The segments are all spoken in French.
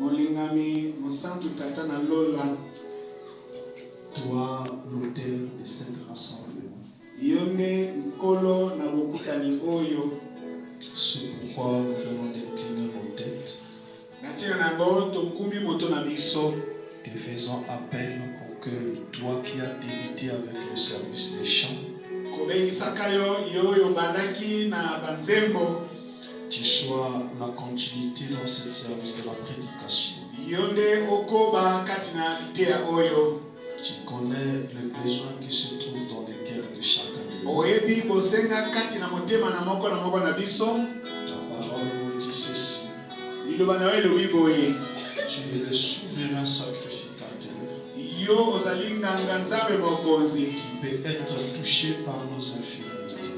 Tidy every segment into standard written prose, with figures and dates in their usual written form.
Molingami Mosantu Tata na Lola. Toi, l'auteur de cet rassemblement. Yone Nkolo na Bokutani Oyo. C'est pourquoi nous venons d'incliner nos têtes. Natina na Ngo Tokumbi Moto na Biso. Te faisons appel pour que toi qui as débuté avec le service des chants, tu sois la continuité dans ce service de la prédication. Tu connais le besoin qui se trouve dans les cœurs de chacun de nous. Ta parole nous dit ceci. Tu es le souverain sacrificateur qui peut être touché par nos infirmités.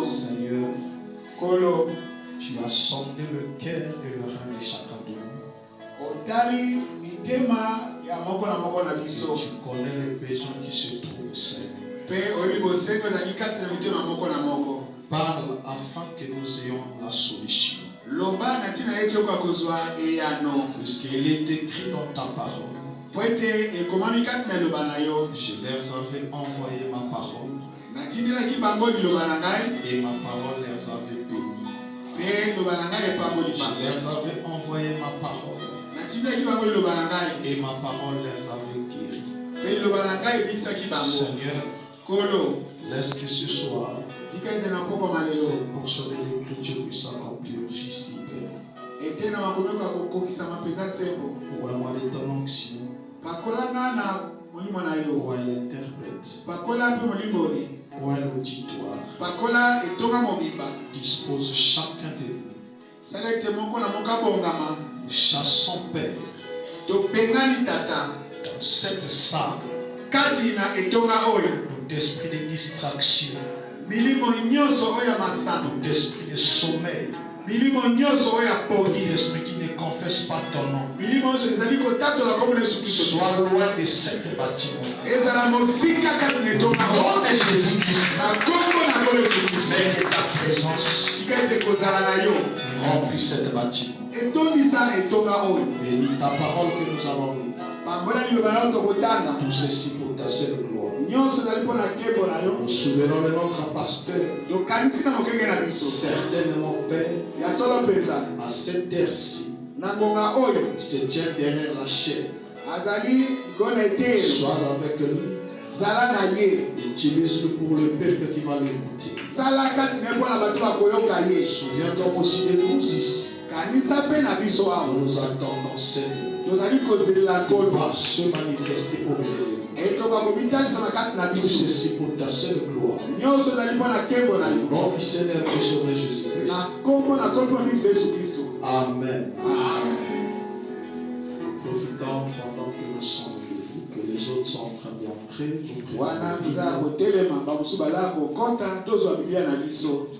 Seigneur, tu as sondé le cœur et le rein de chacun de nous. Et tu connais les besoins qui se trouvent, Seigneur. Parle afin que nous ayons la solution. Puisqu'il est écrit dans ta parole, je leur avais envoyé ma parole et ma parole les avait bénis. Je leur avais envoyé ma parole et ma parole les avait guéris. Seigneur, laisse que ce soir cette portion de l'écriture puisse s'accomplir ici, Père. Ouvre-moi de ton onction. Ouvre l'interprète. Ouvre l'auditoire. Dispose chacun de nous. Nous chassons, Père, dans cette salle d'esprit de distraction, d'esprit de sommeil, d'esprit qui ne confesse pas ton nom. Sois loin de cet bâtiment. Au nom de Jésus-Christ, mais que ta présence remplit cet bâtiment. Bénis ta parole que nous avons lue. Tout ceci pour ta seule gloire. Nous souvenons de notre pasteur. Certainement, Père, à cette heure-ci, il se tient derrière la chaîne. Sois avec lui. Utilise-le pour le peuple qui va l'écouter. Souviens-toi aussi de nous ici. Nous nous attendons, Seigneur, pour se manifester au milieu de nous. Tout ceci pour ta seule gloire. Au nom du Seigneur et Sauveur Jésus-Christ. Amen. Profitons pendant que nous sommes debout, que les autres sont en train d'entrer.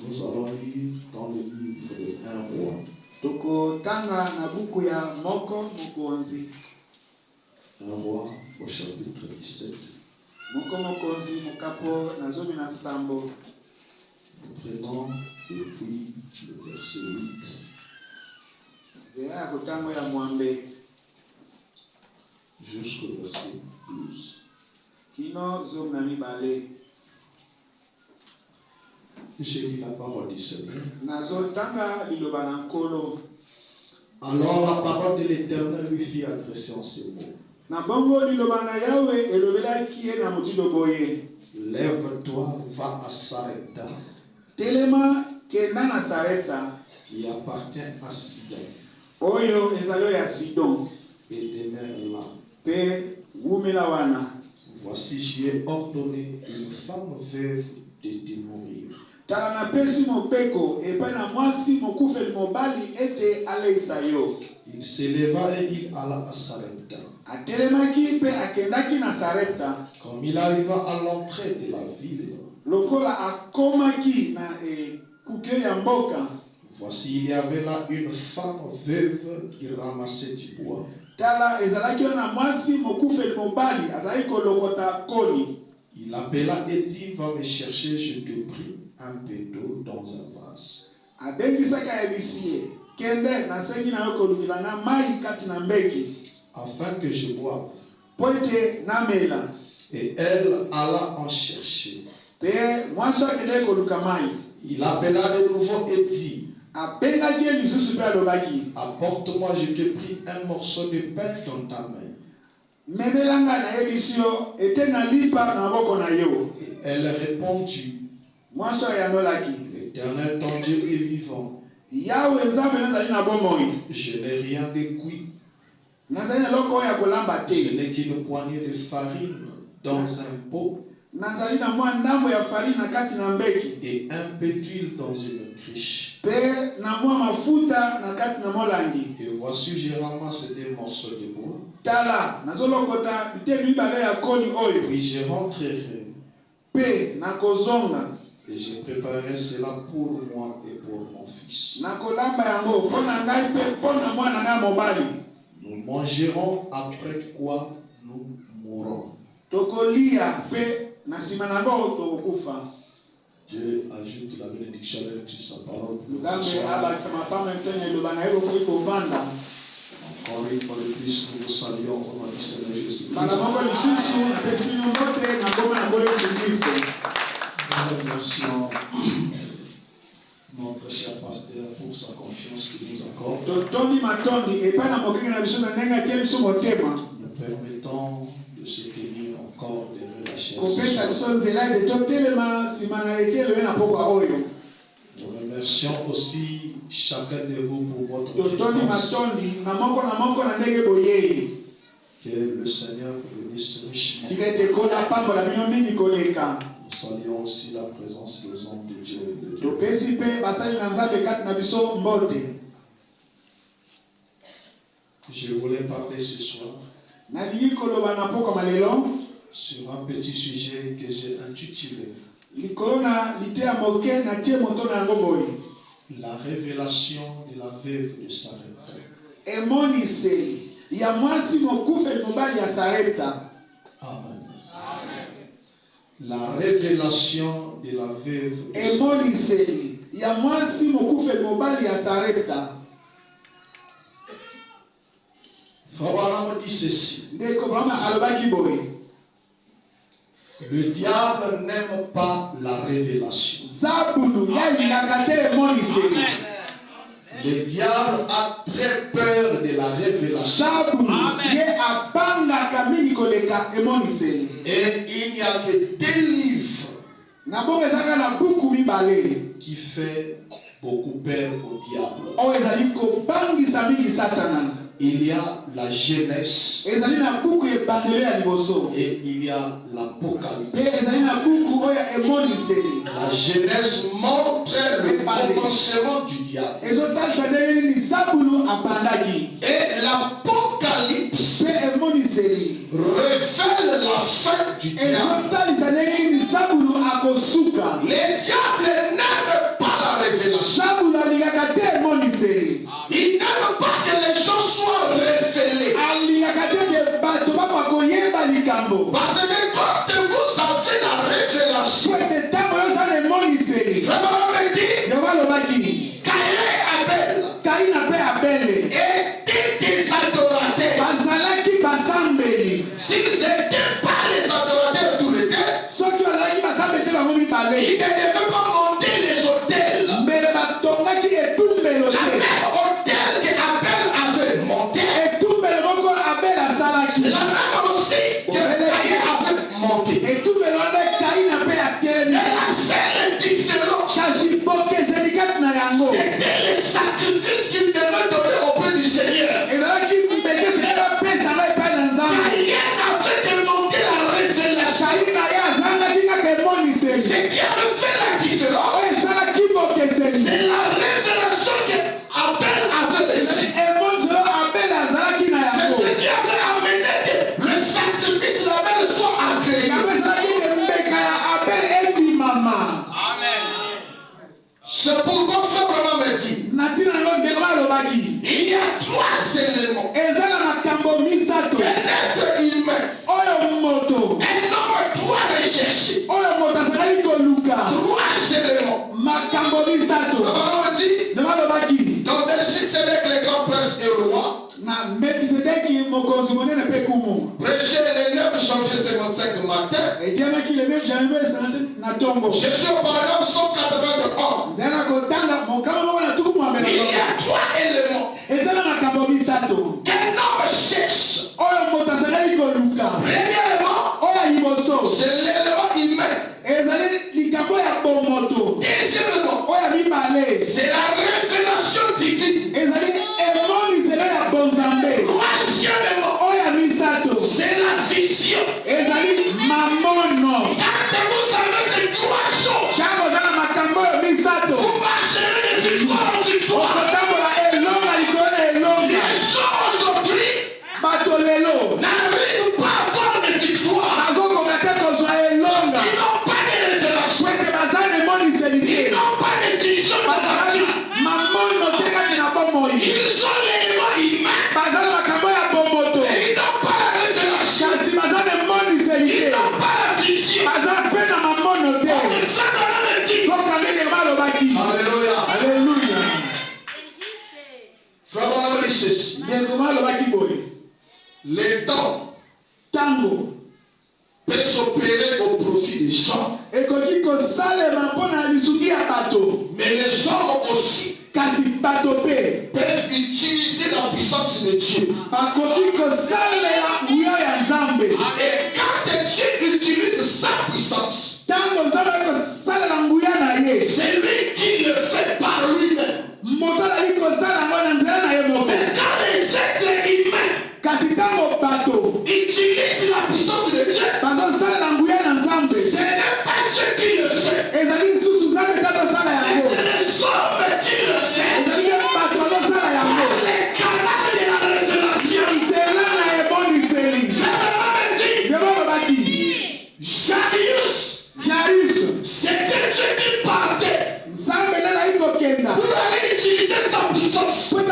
Nous allons lire dans le livre de 1 roi. 1 roi au chapitre 17. Nous prenons depuis le verset 8 jusqu'au verset 12. J'ai lu la parole du Seigneur. Alors la parole de l'Éternel lui fit adresser en ces mots. Lève-toi, va à Sarepta, qui appartient à Sidon, et demeure là. Voici, j'y ai ordonné une femme veuve de te nourrir. Il s'éleva et il alla à Sarepta. Comme il arriva à l'entrée de la ville, voici, il y avait là une femme veuve qui ramassait du bois. Il appela et dit, va me chercher, je te prie, un peu d'eau dans un vase. Kende na sengi na yoko lukilanga mai kati na mbeki. Afin que je boive. Poite na mela. Et elle alla en chercher. Pe mwanso kende ko lukamai. Il appela de nouveau et dit, Abenga die lisusu pe alobaki. apporte-moi, je te prie, un morceau de pain dans ta main. Memelanga na yebisio ete na lipa na boko na yo. Et elle répondit, Mwanso ya nolaki. l'Éternel ton Dieu est vivant. Yawe nzambe nazali na bomoi. Je n'ai rien de cuit. Nazali na loko ya kolamba te. Je n'ai qu'une poignée de farine dans un pot Nazali na mwa ndambo ya farine na kati na mbeki. et un peu d'huile dans une cruche. Pe na mwa mafuta na kati na molangi. Et voici, j'ai ramassé des morceaux de bois. Tala nazolokota bitelu mibale ya koni oyo. Puis je rentrerai Pe na kozonga. et je préparerai cela pour moi et pour mon fils. Na kolamba yango pona ngai pe pona mwana ngai mobali. Nous mangerons après quoi nous mourrons. Tokolia pe na sima na ngo tokufa. Dieu ajoute la bénédiction sur sa parole. Nzambe abakisa mapama ntene loba na yebo ko kovanda. Encore une fois de plus, nous vous saluons au nom du Seigneur Jésus-Christ. Mala moko lisusu na pesi bino mbote na ngoma na ngolo Yesu Kristo. Nous remercions notre cher pasteur pour sa confiance qu'il nous accorde. Totondi matondi epai na mokinga na biso na ndenge atie biso motema. Nous permettons de se tenir encore derrière la chaise. Kopesa biso nzela de totelema nsima na etelo na pokwa oyo. Nous remercions aussi chacun de vous pour votre Totondi présence. matondi na moko na ndenge boyei. Que le Seigneur vous bénisse richement. Tika ete kola pambola bino mingi koleka. Nous saluons aussi la présence des hommes de Dieu. De Dieu. Topesi mpe basali na nzambe kati na biso mbote. Je voulais parler ce soir Nalingi koloba na pokwa malelo sur un petit sujet que j'ai intitulé likolo na lite ya moke na tie moto na yango boye. La révélation de la veuve de Sarepta. Emoniseli ya mwasi mokufe mobali ya Sarepta. Amen. La révélation de la veuve de Sarepta. Emoniseli ya mwasi mokufe mobali ya Sarepta. Frère dit ceci. Ndeko Brahma alobaki boye. Le diable n'aime pas la révélation. Zabulu ya lingaka te emoniseli. Le diable a très peur de la révélation. Zabulu ye abangaka mingi koleka emoniseli. Et il n'y a que des livres Na bongo ezaka na buku mibale. qui fait beaucoup peur au diable. Oyo ezali kobangisa mingi Satana. Il y a la Genèse Ezali na buku ebandelo ya liboso. et il y a l'Apocalypse. Pe ezali na buku oyo emoniseli. La Genèse montre le commencement du diable. Ezotalisa ndenge nini Zabulu abandaki. Et l'Apocalypse Pe emoniseli révèle la fin du diable. ezotalisa ndenge nini Zabulu akosuka. Le diable n'aime pas la révélation. Zabulu alingaka te emoniseli. Il n'aime pas que les gens soient révélés. Alingaka te ke bato bakoyeba likambo. Parce que quand vous avez la révélation, Po ete ntango yozala emoniseli. vraiment me dit, Nde balobaki Caïn et Abel Kaina pe Abele étaient des adorateurs. bazalaki basambeli. S'ils n'étaient pas les adorateurs tous les deux, Soki bazalaki basambeli te bango ils ne mibale. devaient pas monter les autels. Mbele batongaki etumbelo La te. même autel que Abel avait monté, Etumbelo moko Abel asalaki. la même aussi que Caïn avait monté. Etumbelo nde Kaina pe Et atelemi. la seule différence, Kasi bokezeli kati na yango c'était les sacrifices qu'il devait donner auprès du Seigneur. ezalaki mbekeseli bapesanga epai na Nzambe. Caïn avait demandé la révélation. Kaina ye azangaki kaka emoniseli. Ce qui avait fait la différence, Oyo esalaki bokezeli. c'est la révélation que Abel avait reçue. Emoniseli oyo Abel azalaki na C'est yango. ce qui avait amené que le sacrifice de l'Abel soit agréé. Yango ezalaki ke mbeka ya Abel ebimama. C'est pourquoi Frère me dit, Na ntina yango ndeko balobaki il y a trois éléments. eza na makambo misato Un être humain, oyo moto un homme doit rechercher. oyo moto azalaki koluka Trois éléments. makambo misato Frère me dit, nde balobaki dans Bereshit Prêché le 9 janvier 55 matin. Je suis au paragraphe 191. Il y a 3 éléments qu'un homme cherche. Premièrement, c'est l'élément humain. Deuxièmement, c'est la révélation divine. Troisièmement, c'est la vision. Quand vous savez ces 3 choses, vous marcherez de victoire en victoire. Les choses aujourd'hui n'arrivent pas à avoir de victoire. Ils n'ont pas de révélation. Ils n'ont pas de vision dans la vie. Ils ont l'élément humain. Ils n'ont pas la révélation. Ils n'ont pas la vision. Alléluia. Alléluia. Frère, on a dit ceci. Les temps peut s'opérer au profit des gens. Mais les hommes aussi peuvent utiliser la puissance de Dieu. Et quand Dieu utilise sa puissance, c'est lui qui le fait par lui-même. Mais quand les êtres humains utilisent la puissance de Dieu, ce n'est pas Dieu qui le fait. C'est les hommes qui le font. Les canaux de la révélation. Jarius, c'était Dieu qui partait pour aller utiliser sa puissance. Mais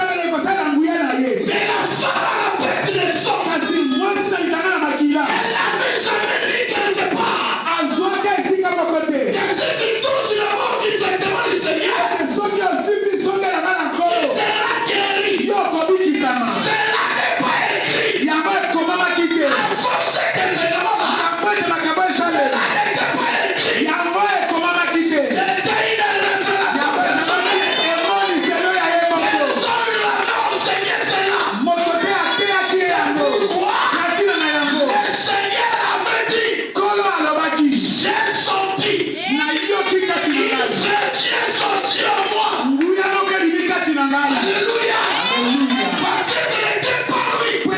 la femme à la bête des hommes, elle n'avait jamais lu quelque part. Et si tu touches la mort directement du Seigneur, tu seras guéri. Cela n'est pas écrit. À force des éléments-là, cela n'était pas écrit. C'était une révélation personnelle. Personne ne l'a enseigné cela. Pourquoi? Le Seigneur avait dit, j'ai senti, il est sorti en moi. Alléluia. Parce que ce n'était pas lui qui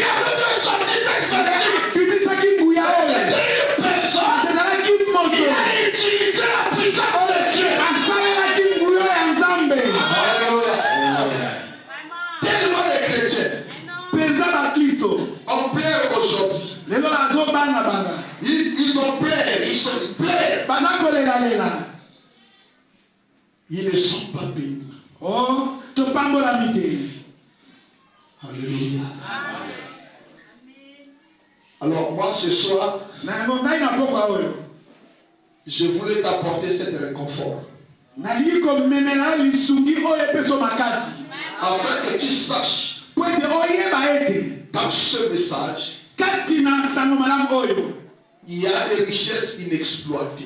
avait fait sortir cette sortie. C'était une personne qui a utilisé la puissance de Dieu. Alléluia. Tellement de chrétiens ont pleuré aujourd'hui. Ils ont pleuré, ils pleurent. Ils ne sont pas bénis. Alléluia. Alors moi ce soir, je voulais t'apporter cet réconfort. Afin que tu saches dans ce message, il y a des richesses inexploitées.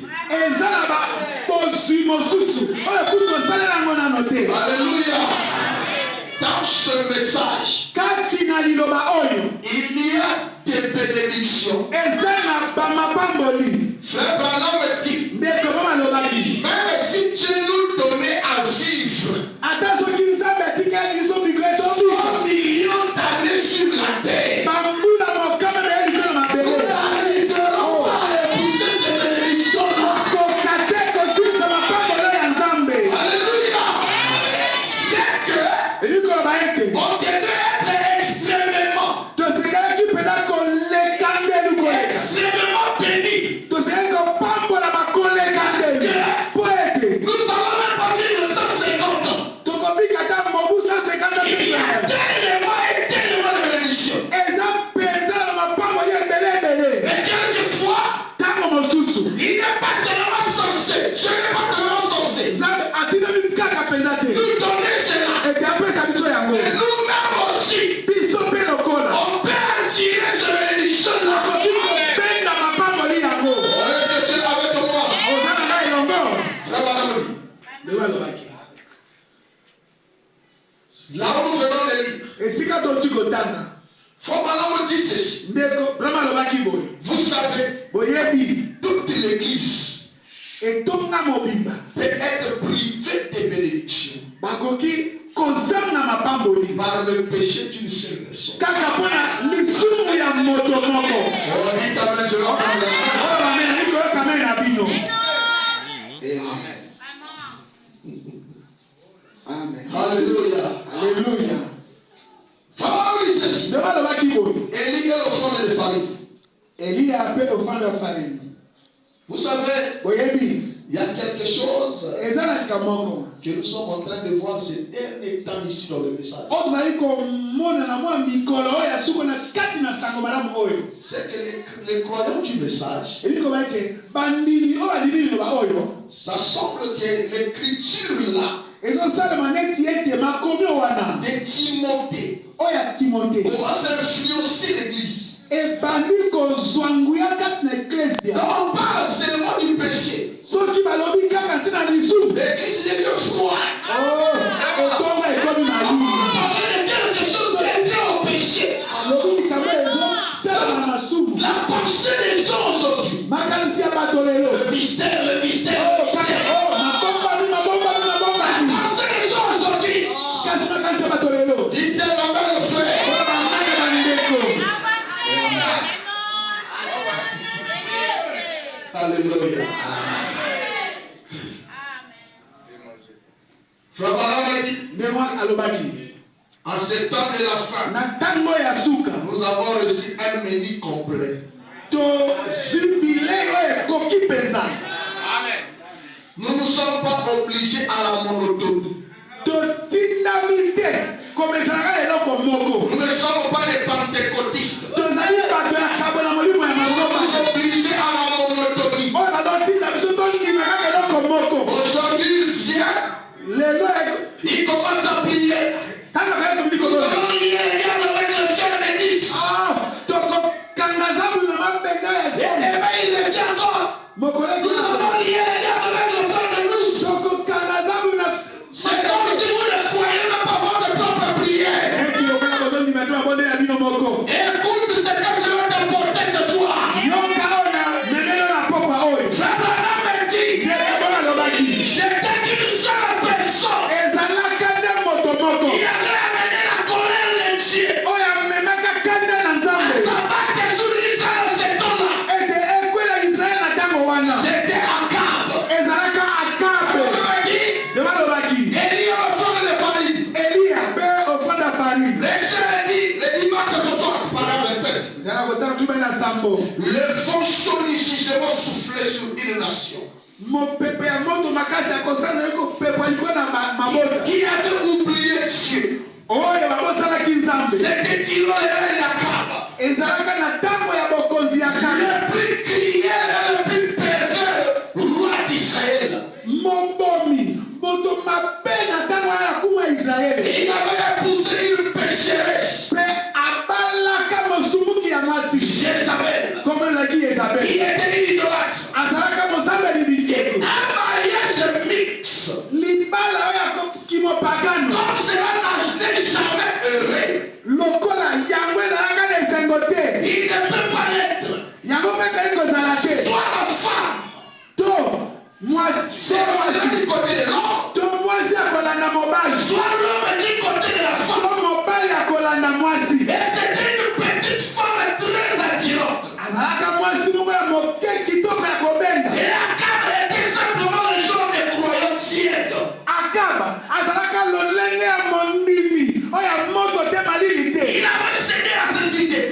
Alléluia. Dans ce message, il y a des bénédictions. Frère Branham dit, même si Dieu nous donnait à vivre 100 millions d'années sur la terre, nous n'arriverons pas à épouser ces bénédictions-là. Alléluia. C'est que on devait être extrêmement béni. Là où nous venons de lire, Frère Branham dit ceci. Vous savez, toute l'église peut être privée des bénédictions par le péché d'une seule personne. Oh, dites amen, je Amen. Alléluia. Alléluia. Élie est l'offrande de farine. Élie a appelé offrande de farine. Vous savez, il y a quelque chose que nous sommes en train de voir ces derniers temps ici dans le message. C'est que les croyants du message, ça semble que l'écriture là de Timothée commence à influencer l'église. Quand on parle seulement du péché, l'église devient froide. Quelque chose qui est lié au péché. La pensée des gens aujourd'hui. Le mystère. La pensée des gens aujourd'hui. Dites ma mère le frère. Alléluia. Frère Branham a dit, en ce temps de la fin, nous avons reçu un menu complet. Nous ne sommes pas obligés à la monotonie. Nous ne sommes pas des pentecôtistes. Nous sommes obligés à la monotonie. Aujourd'hui, il vient, il commence à prier. Nous allons lier les diables avec le fier de 10. Et ben, il le fait encore. Nous allons lier les diables avec le fier de 12. C'est comme si vous ne croyez même pas votre propre prière. Écoute ce que je vais t'apporter ce soir. Frère Branham me dit, c'était une seule personne. Il avait amené la colère de Dieu. À s'abattre sur Israël ce temps-là. C'était Akab. Élie a offert de farine. Les chers dit, les dimanches ce soir, paragraphe 27. Le vent sonne jugement soufflé sur une nation. Qui avait oublié Dieu. C'était Tilo et Akab. Le plus criel et le plus pervers roi d'Israël. Il avait épousé une pécheresse. Jézabel. Il était idolâtre. Un mariage mixte. Comme cela n'est jamais heureux. Il ne peut pas l'être. Soit la femme. C'est du côté de l'homme. Soit l'homme du côté de la femme. Et c'était une petite femme très attirante. Et Akab était simplement le genre de croyant tiède. Il avait cédé à ses idées.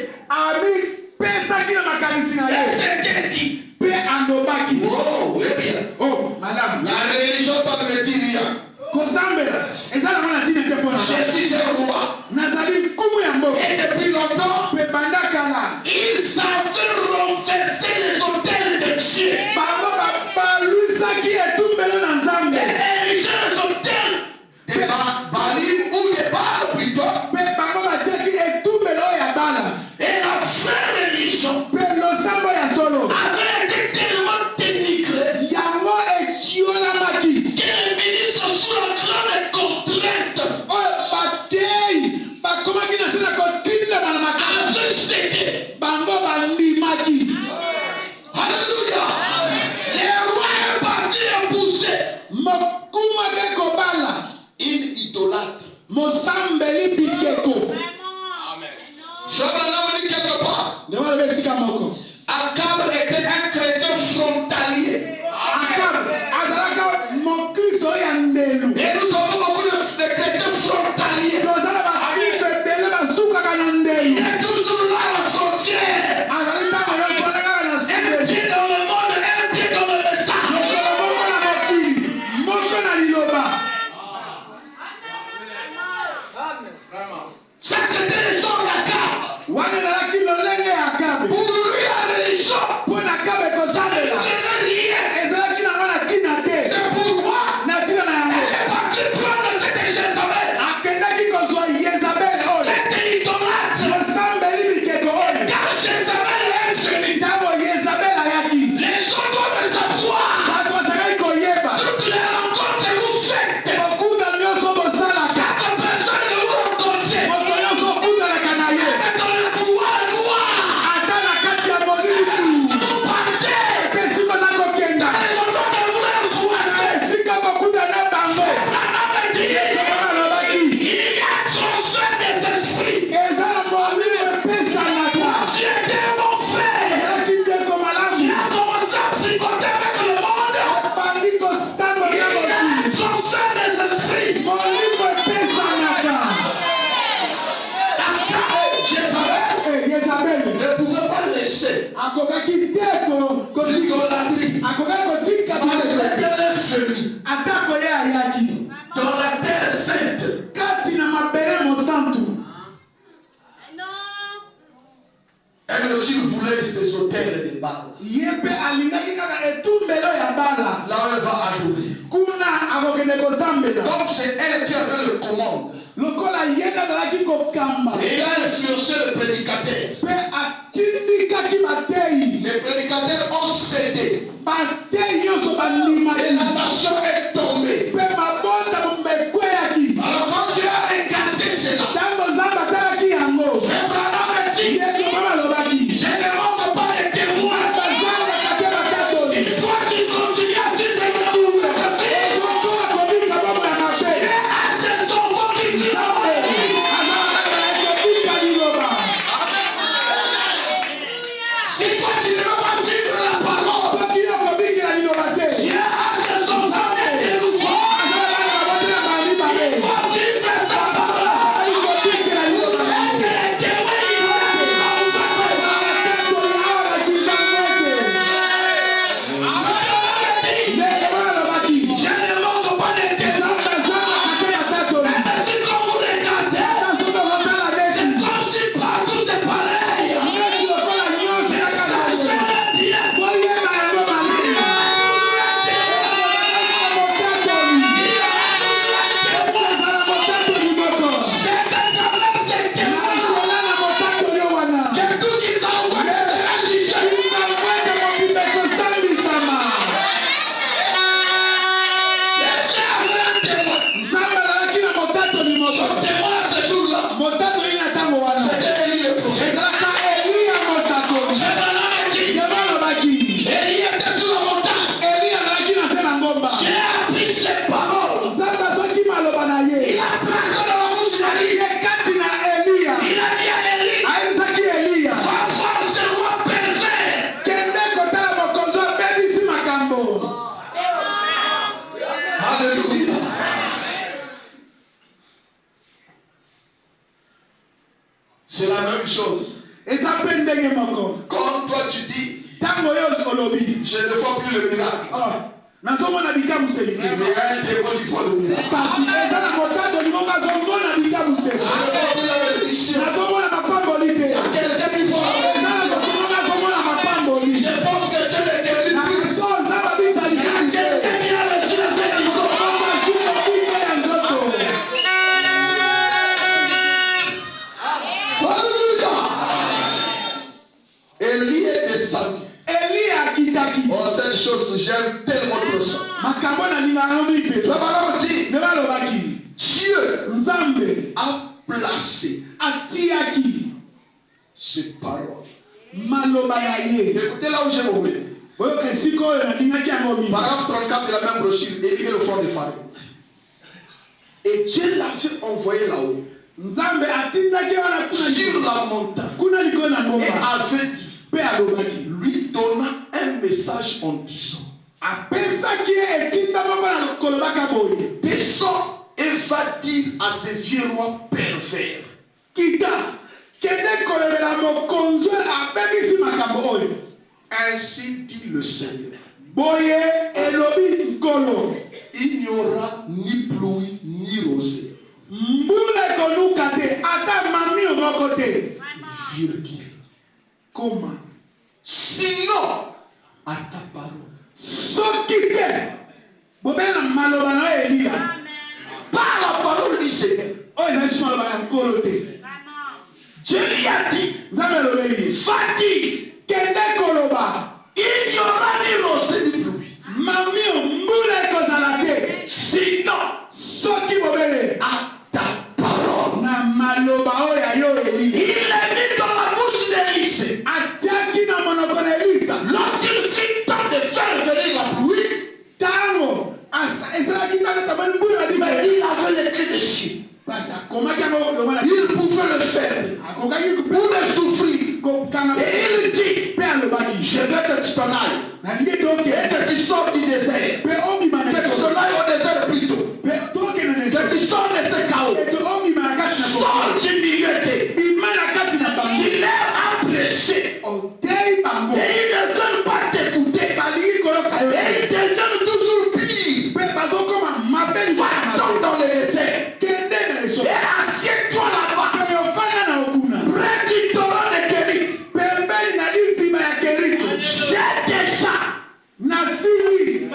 idolâtre. Mosambeli bikeko. Amen. Je vais l'amener quelque part. Ne va le sika moko. Akab était un chrétien frontalier. Akab azalaka mon Kristo ya ndelu. Et nous avons beaucoup de chrétiens frontaliers. Tozala ba Kristo ebele basuka kana ndelu. Il est toujours là à la frontière. Azalita mo yo solaka na Un sike. pied dans le monde, un pied dans le message. Moko na mokili, moko na liloba. Ça, c'était les gens d'Akab. Wana ezalaki lolenge ya Akabe. Pour lui, la religion, Mpo na Akabe kozambela. c'est rien. Ezalaki nango na ntina te. C'est pourquoi Na ntina na yango. elle est partie prendre cette Jézabel. Akendaki kozwa Yezabel oyo. C'était idolâtre. Mosambeli bikeko oyo. Quand Jézabel est venue, Ntango Yezabel ayaki. les gens doivent s'asseoir. Bato bazalaki koyeba. Toutes les rencontres que vous faites, Okutana nyonso bosalaka. chaque personne que vous rencontrez, Moto nyonso okutanaka na ye. est dans le couloir noir. Ata na kati ya molili. Vous partez. Ete esika oza kokenda. Les gens doivent vouloir croiser. Esika kokutana bango. Abraham a dit, Abraham alobaki. il y a transfert des esprits. Eza na molili epesanaka. Tu étais mon frère. Ezalaki ndeko Tu malamu. as commencé à fricoter avec le monde. Ebandi kotambola Il y na a molili. transfert des esprits. Molimo epesanaka. Akab, Jézabel Yezabeli ne pouvait pas laisser akokaki te l'idolâtrie. akokaki kotika Malgré biloko qu'elle est venue atako ye ayaki dans la terre sainte, kati na mabele mosantu elle aussi voulait se sauter des balles. ye mpe alingaki kaka etumbelo ya bala Là où elle va adorer. kuna akokende kozambela Comme c'est elle qui avait le commande. lokola ye nde azalaki kokamba Et il a influencé le prédicateur. mpe atindikaki bateyi Les prédicateurs ont cédé. bateyi nyonso Et la bandimaki nation est tombée. mpe mabota mekweyaki Alors quand tu as regardé cela, ntango nzambe atalaki yango Abraham a dit, ye tokoma alobaki je ne manque pas de témoins. bazangaka te batatoli Si toi tu continues à vivre dans le monde, ozokola kobika bomo ya mabe c'est son nom qui vit dans la vie. azalaka ekobika liloba Si toi tu ne veux pas vivre la parole, soki okobikela liloba te Dieu a ses enfants et nouveaux. azalaka na babotela bali babe Moi tu fais sa parole. ali kobikela liloba na ye Les témoins qui vont batatoli awa bakisa ngete ndenge wana alobaki je ne manque pas de témoins. nzambe azangaka te batatoli Mais si quand vous regardez, ata soki okotala c'est neti comme si partout c'est pareil. neti lokola nyonso kaka na ye boyeba yango malili ezala motatoli moko nakola na motatoli wana izalwete mobimba ekosambisama nzambe azalaki na motatoli moko motatoli na ntango wana ezalaka eliya mosakoli yango alobaki eliya azalaki na se na ngomba nzambe azoki maloba na ye ye kati na eliya ayebisaki eliya kende kotala mokonzi abebisi makambo Alléluia. C'est la même chose. eza mpe ndenge moko Quand toi tu dis, ntango oyo olobi je ne vois plus le miracle. nazomona bikabuseli Il y a un démon qui voit le miracle. kasi eza na motatoli moko azomona bikabuseli Je ne vois plus la bénédiction. nazomona mapamboli te Il y a quelqu'un qui voit la eza na bénédiction. moto moko azomona mapamboli Je pense que Dieu ne guérit na plus. so nzambe abisali Il y a quelqu'un qui a reçu la bénédiction. okasukobika ya nzoto Alléluia. Élie est descendu. eliya akitaki Oh, cette chose, j'aime tellement trop ça. makambo nalinga yango La mipesa parole dit, nde balobaki Dieu nzambe a placé atiaki ses paroles. maloba na ye Écoutez là où j'ai mauvais. oyoka esika oyo nalingaki yango mingi Paragraphe 34 de la même brochure, Élie et le fond de farine. Et Dieu l'avait envoyé là-haut, Nzambe atindaki wana sur la montagne, kuna likolo na et ngomba avait dit, mpe alobaki lui donna un message en disant, apesaki ye etinda moko na kolobaka boye descends et va dire à ces vieux rois pervers, kita kende kolobela mokonzi abebisi makambo oyo ainsi dit le Seigneur, boye elobi nkolo il n'y aura ni pluie ni rosée, mbula ekonuka te ata mamio moko te virgule, koma sinon à ta parole. soki te bobela maloba na yo eliya Par la parole du Seigneur, oyo ezalisi maloba ya nkolo te Dieu lui a dit, nzambe alobeli va dire, kende koloba il n'y aura ni rosée ni pluie, mamio mbula ekozala te sinon soki bobele à ta parole. na maloba oyo ya yo Il eliya est mis dans la bouche d'Élisée. atiaki na monoko na elisa Lorsqu'il fut temps de faire venir la pluie, ntango esalaki ntango etamani mbula mais badima il avait les clés des cieux. pasi akomaki yango longwana Il pouvait le faire akokaki pour le souffrir. kokanga Et il dit, mpe alobaki je veux que tu t'en ailles nalingi et toke que tu sors du désert. mpe obima na Que tu t'en ailles au désert plutôt. mpe toke na Que neso tu sors de ce chaos. eto obima na kati na Sors du milieu d'eux. bima na kati na bango Tu leur as prêché. otei bango Et ils ne veulent pas t'écouter. balingi koloka yo Et ils deviennent toujours pires. mpe bazokoma mabe Va-t'en dans le désert. kende na eso Et assieds-toi là-bas. mpe yofanda na okuna Près du torrent de Kérit. pembeni na lisima ya kerito J'ai déjà nasili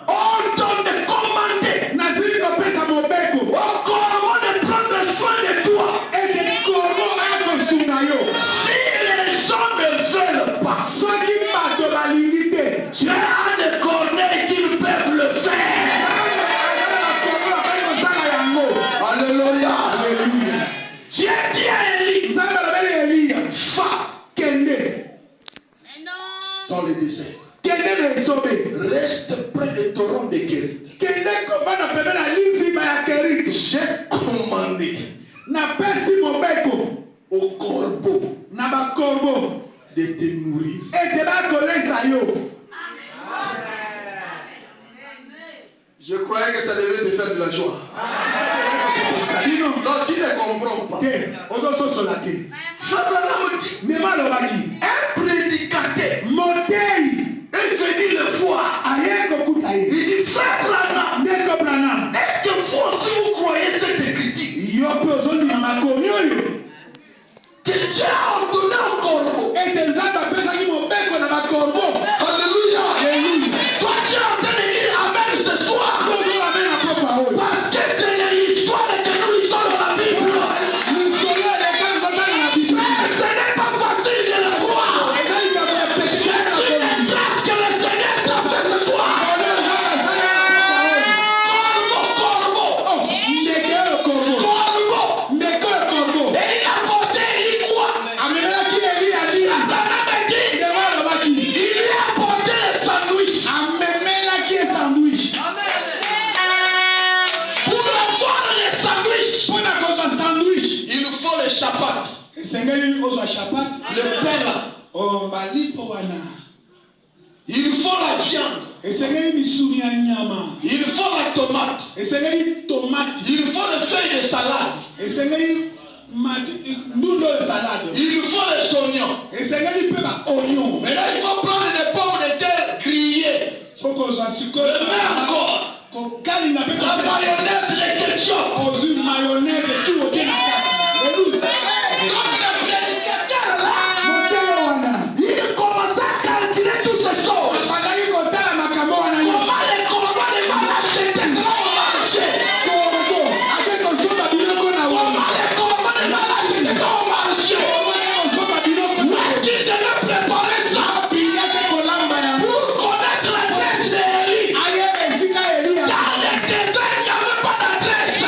ordonné de commander nasili kopesa mobeko au corbeau de prendre soin de toi. ete korbo akosunga yo Si les gens ne veulent pas, soki bato balingi te tu as des corneilles qui peuvent le faire. Alléluia. Dieu dit à Élie, va dans le désert. Reste près du torrent de Kérit. J'ai commandé au corbeau de te nourrir. Je croyais que ça devait te faire de la joie. Non, tu ne comprends pas. Abraham dit, un prédicateur est venu le voir. Il dit, frère Branham, est-ce que vous aussi vous croyez cette écriture? Que Dieu a ordonné au corbeau. Alléluia. Toi tu es en train de dire amen ce soir. Parce que c'est l'histoire que nous lisons dans la Bible. Mais ce n'est pas facile de le voir. C'est une grâce que le Seigneur t'a fait ce soir. Corbeau. Et il a porté Élie quoi? Il lui a porté le sandwich. Pour avoir le sandwich, il nous faut le chapat. Le pain là. Il nous faut la viande. Il nous faut la tomate. Il nous faut le feuille de salade. Il nous faut les oignons. Maintenant, il faut prendre des pommes de terre grillées. Le même encore. La mayonnaise, les ketchup. Comme le prédicateur là, il commence à calculer toutes ces choses. Comment les corbeaux ne vont l'acheter cela au marché? Comment les corbeaux ne vont l'acheter cela au marché? Où est-ce qu'il devait préparer ça? Pour connaître l'adresse d'Élie. Dans le désert, il n'y avait pas d'adresse.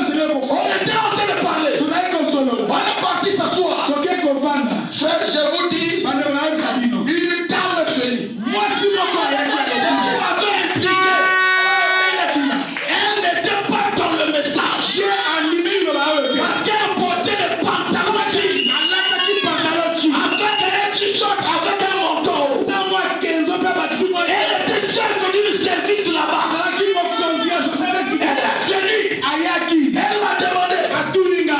était en train de parler. On est parti s'asseoir. Frère, je vous dis, une dame est venue. Elle n'était pas dans le message. Parce qu'elle portait le pantalon jean. Avec un t-shirt, avec un manteau. Elle était chef du service là-bas. Elle m'a demandé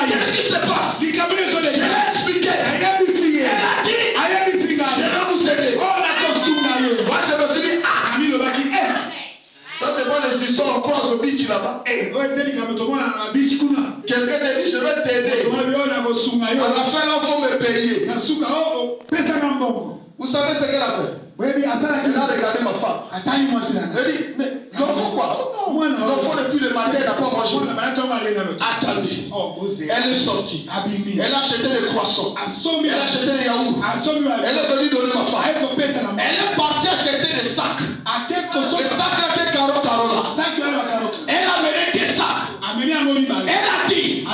qu'est-ce qui se passe. Je l'ai expliqué. Elle a dit je vais vous aider. Moi je me suis dit ça c'est pas les histoires on croise au beach là-bas. Quelqu'un te dit je vais t'aider. À la fin il faut me payer. Vous savez ce qu'elle a fait? Elle a regardé ma femme. Elle dit, mais l'enfant quoi? L'enfant depuis le matin n'a pas mangé. Attendez. Elle est sortie. Elle a acheté des croissants. Elle a acheté des yaourts. Elle est venue donner ma femme. Elle est partie acheter des sacs. Les sacs là que Caro là. Elle a mené des sacs. Elle a dit,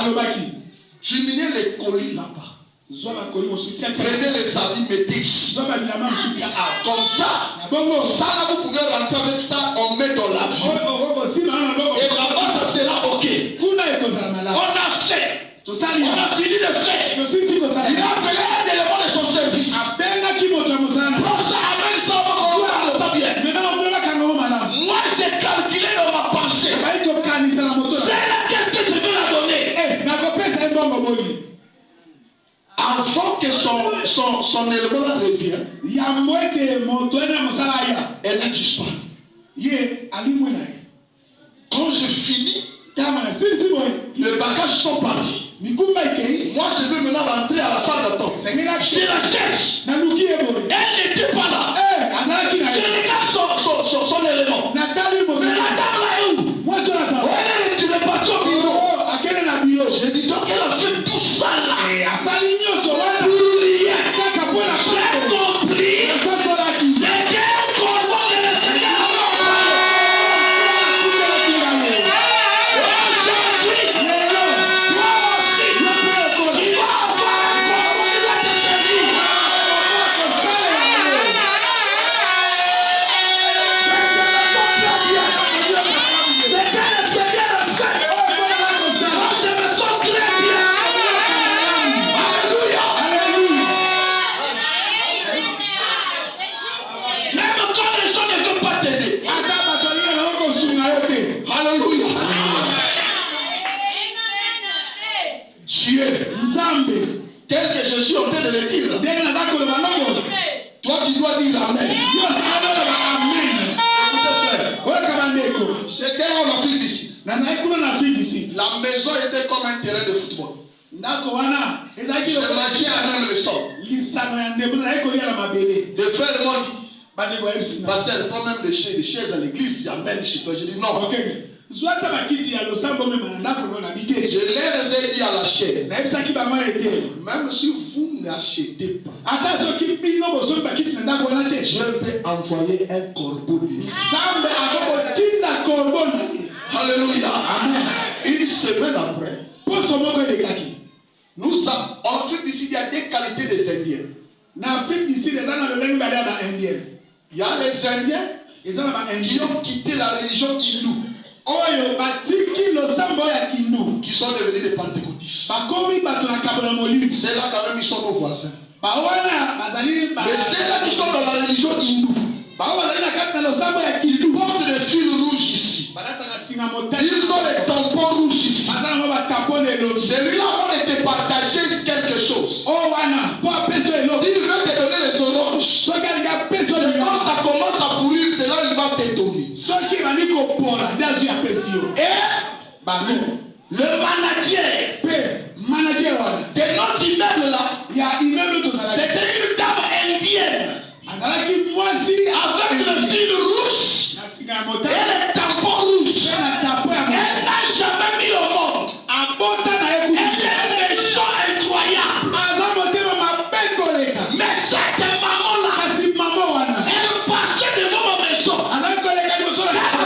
diminuez les colis là-bas. Prenez les habits, mettez ici. Comme ça, vous pouvez rentrer avec ça, on met dans l'avion. Et là-bas, ça sera ok. On a fait. On a fini de faire. Il a appelé un élément de son service. Prends ça, amène ça, on va parler ça bien. Moi, j'ai calculé dans ma pensée. C'est là, qu'est-ce que je veux la donner? Avant que son élément revienne, elle a disparu. Quand je finis, les bagages sont partis. Moi, je veux maintenant rentrer à la salle d'attente. Je la cherche. Elle n'était pas là. Je regarde son élément. Mais la dame là est où? Elle est repartie au bureau. Je dis donc elle a fait tout ça là. Pour rien. J'ai compris. C'était un corbeau de le Seigneur. Aujourd'hui, toi aussi, tu vas avoir un corbeau qui va te servir. C'était le Seigneur a fait. Moi, je me sens très bien. Alléluia. Même quand les gens ne veulent pas t'aider. Alléluia. Dieu, tel que je suis en train de le dire, toi tu dois dire Amen. C'était où la fille d'ici? La maison était comme un terrain de football. Je mangeais à même le sol. Les frères m'ont dit, pasteur, il faut même les chaises à l'église, amène chez toi. Je dis non. Je les ai dit à la chair. Même si vous n'achetez pas, je peux envoyer un corbeau de vie. Alléluia. Amen. Une semaine après, nous avons, en Afrique d'ici, il y a des qualités des Indiens. Il y a les Indiens qui ont quitté la religion hindoue, qui sont devenus des pentecôtistes. C'est là quand même ils sont nos voisins. Mais c'est là qui sont dans la religion hindoue. Ils portent des fils rouges ici. Ils ont les tampons rouges ici. Celui-là va te partager quelque chose. S'il veut te donner les oranges, quand ça commence à pourrir, c'est là il va te donner. Et le manager de notre immeuble là, c'était une dame indienne avec le fil rouge et les tampons rouges. Elle n'a jamais mis au monde. Elle est un méchant incroyable. Mais cette maman-là, elle passait devant ma maison. La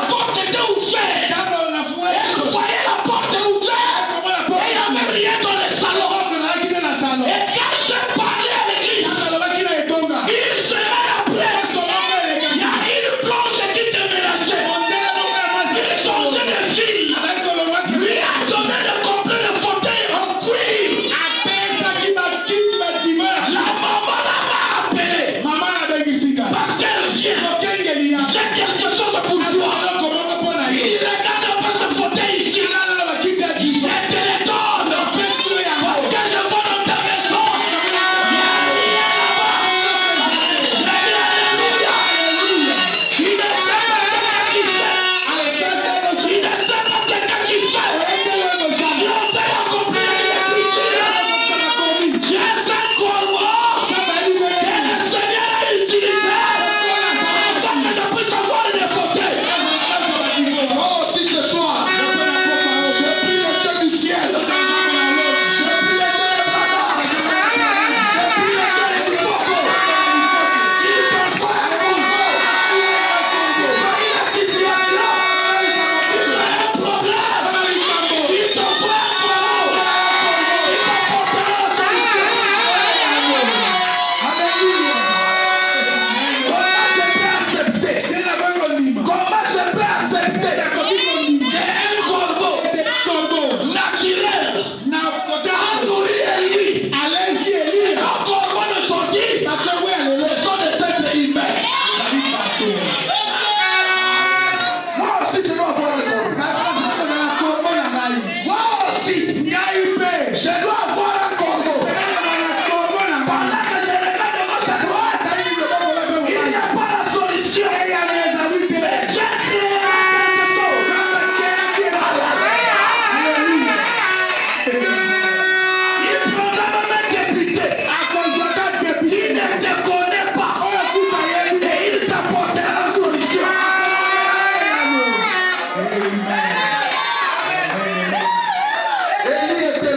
porte était ouverte. Elle voyait la porte ouverte.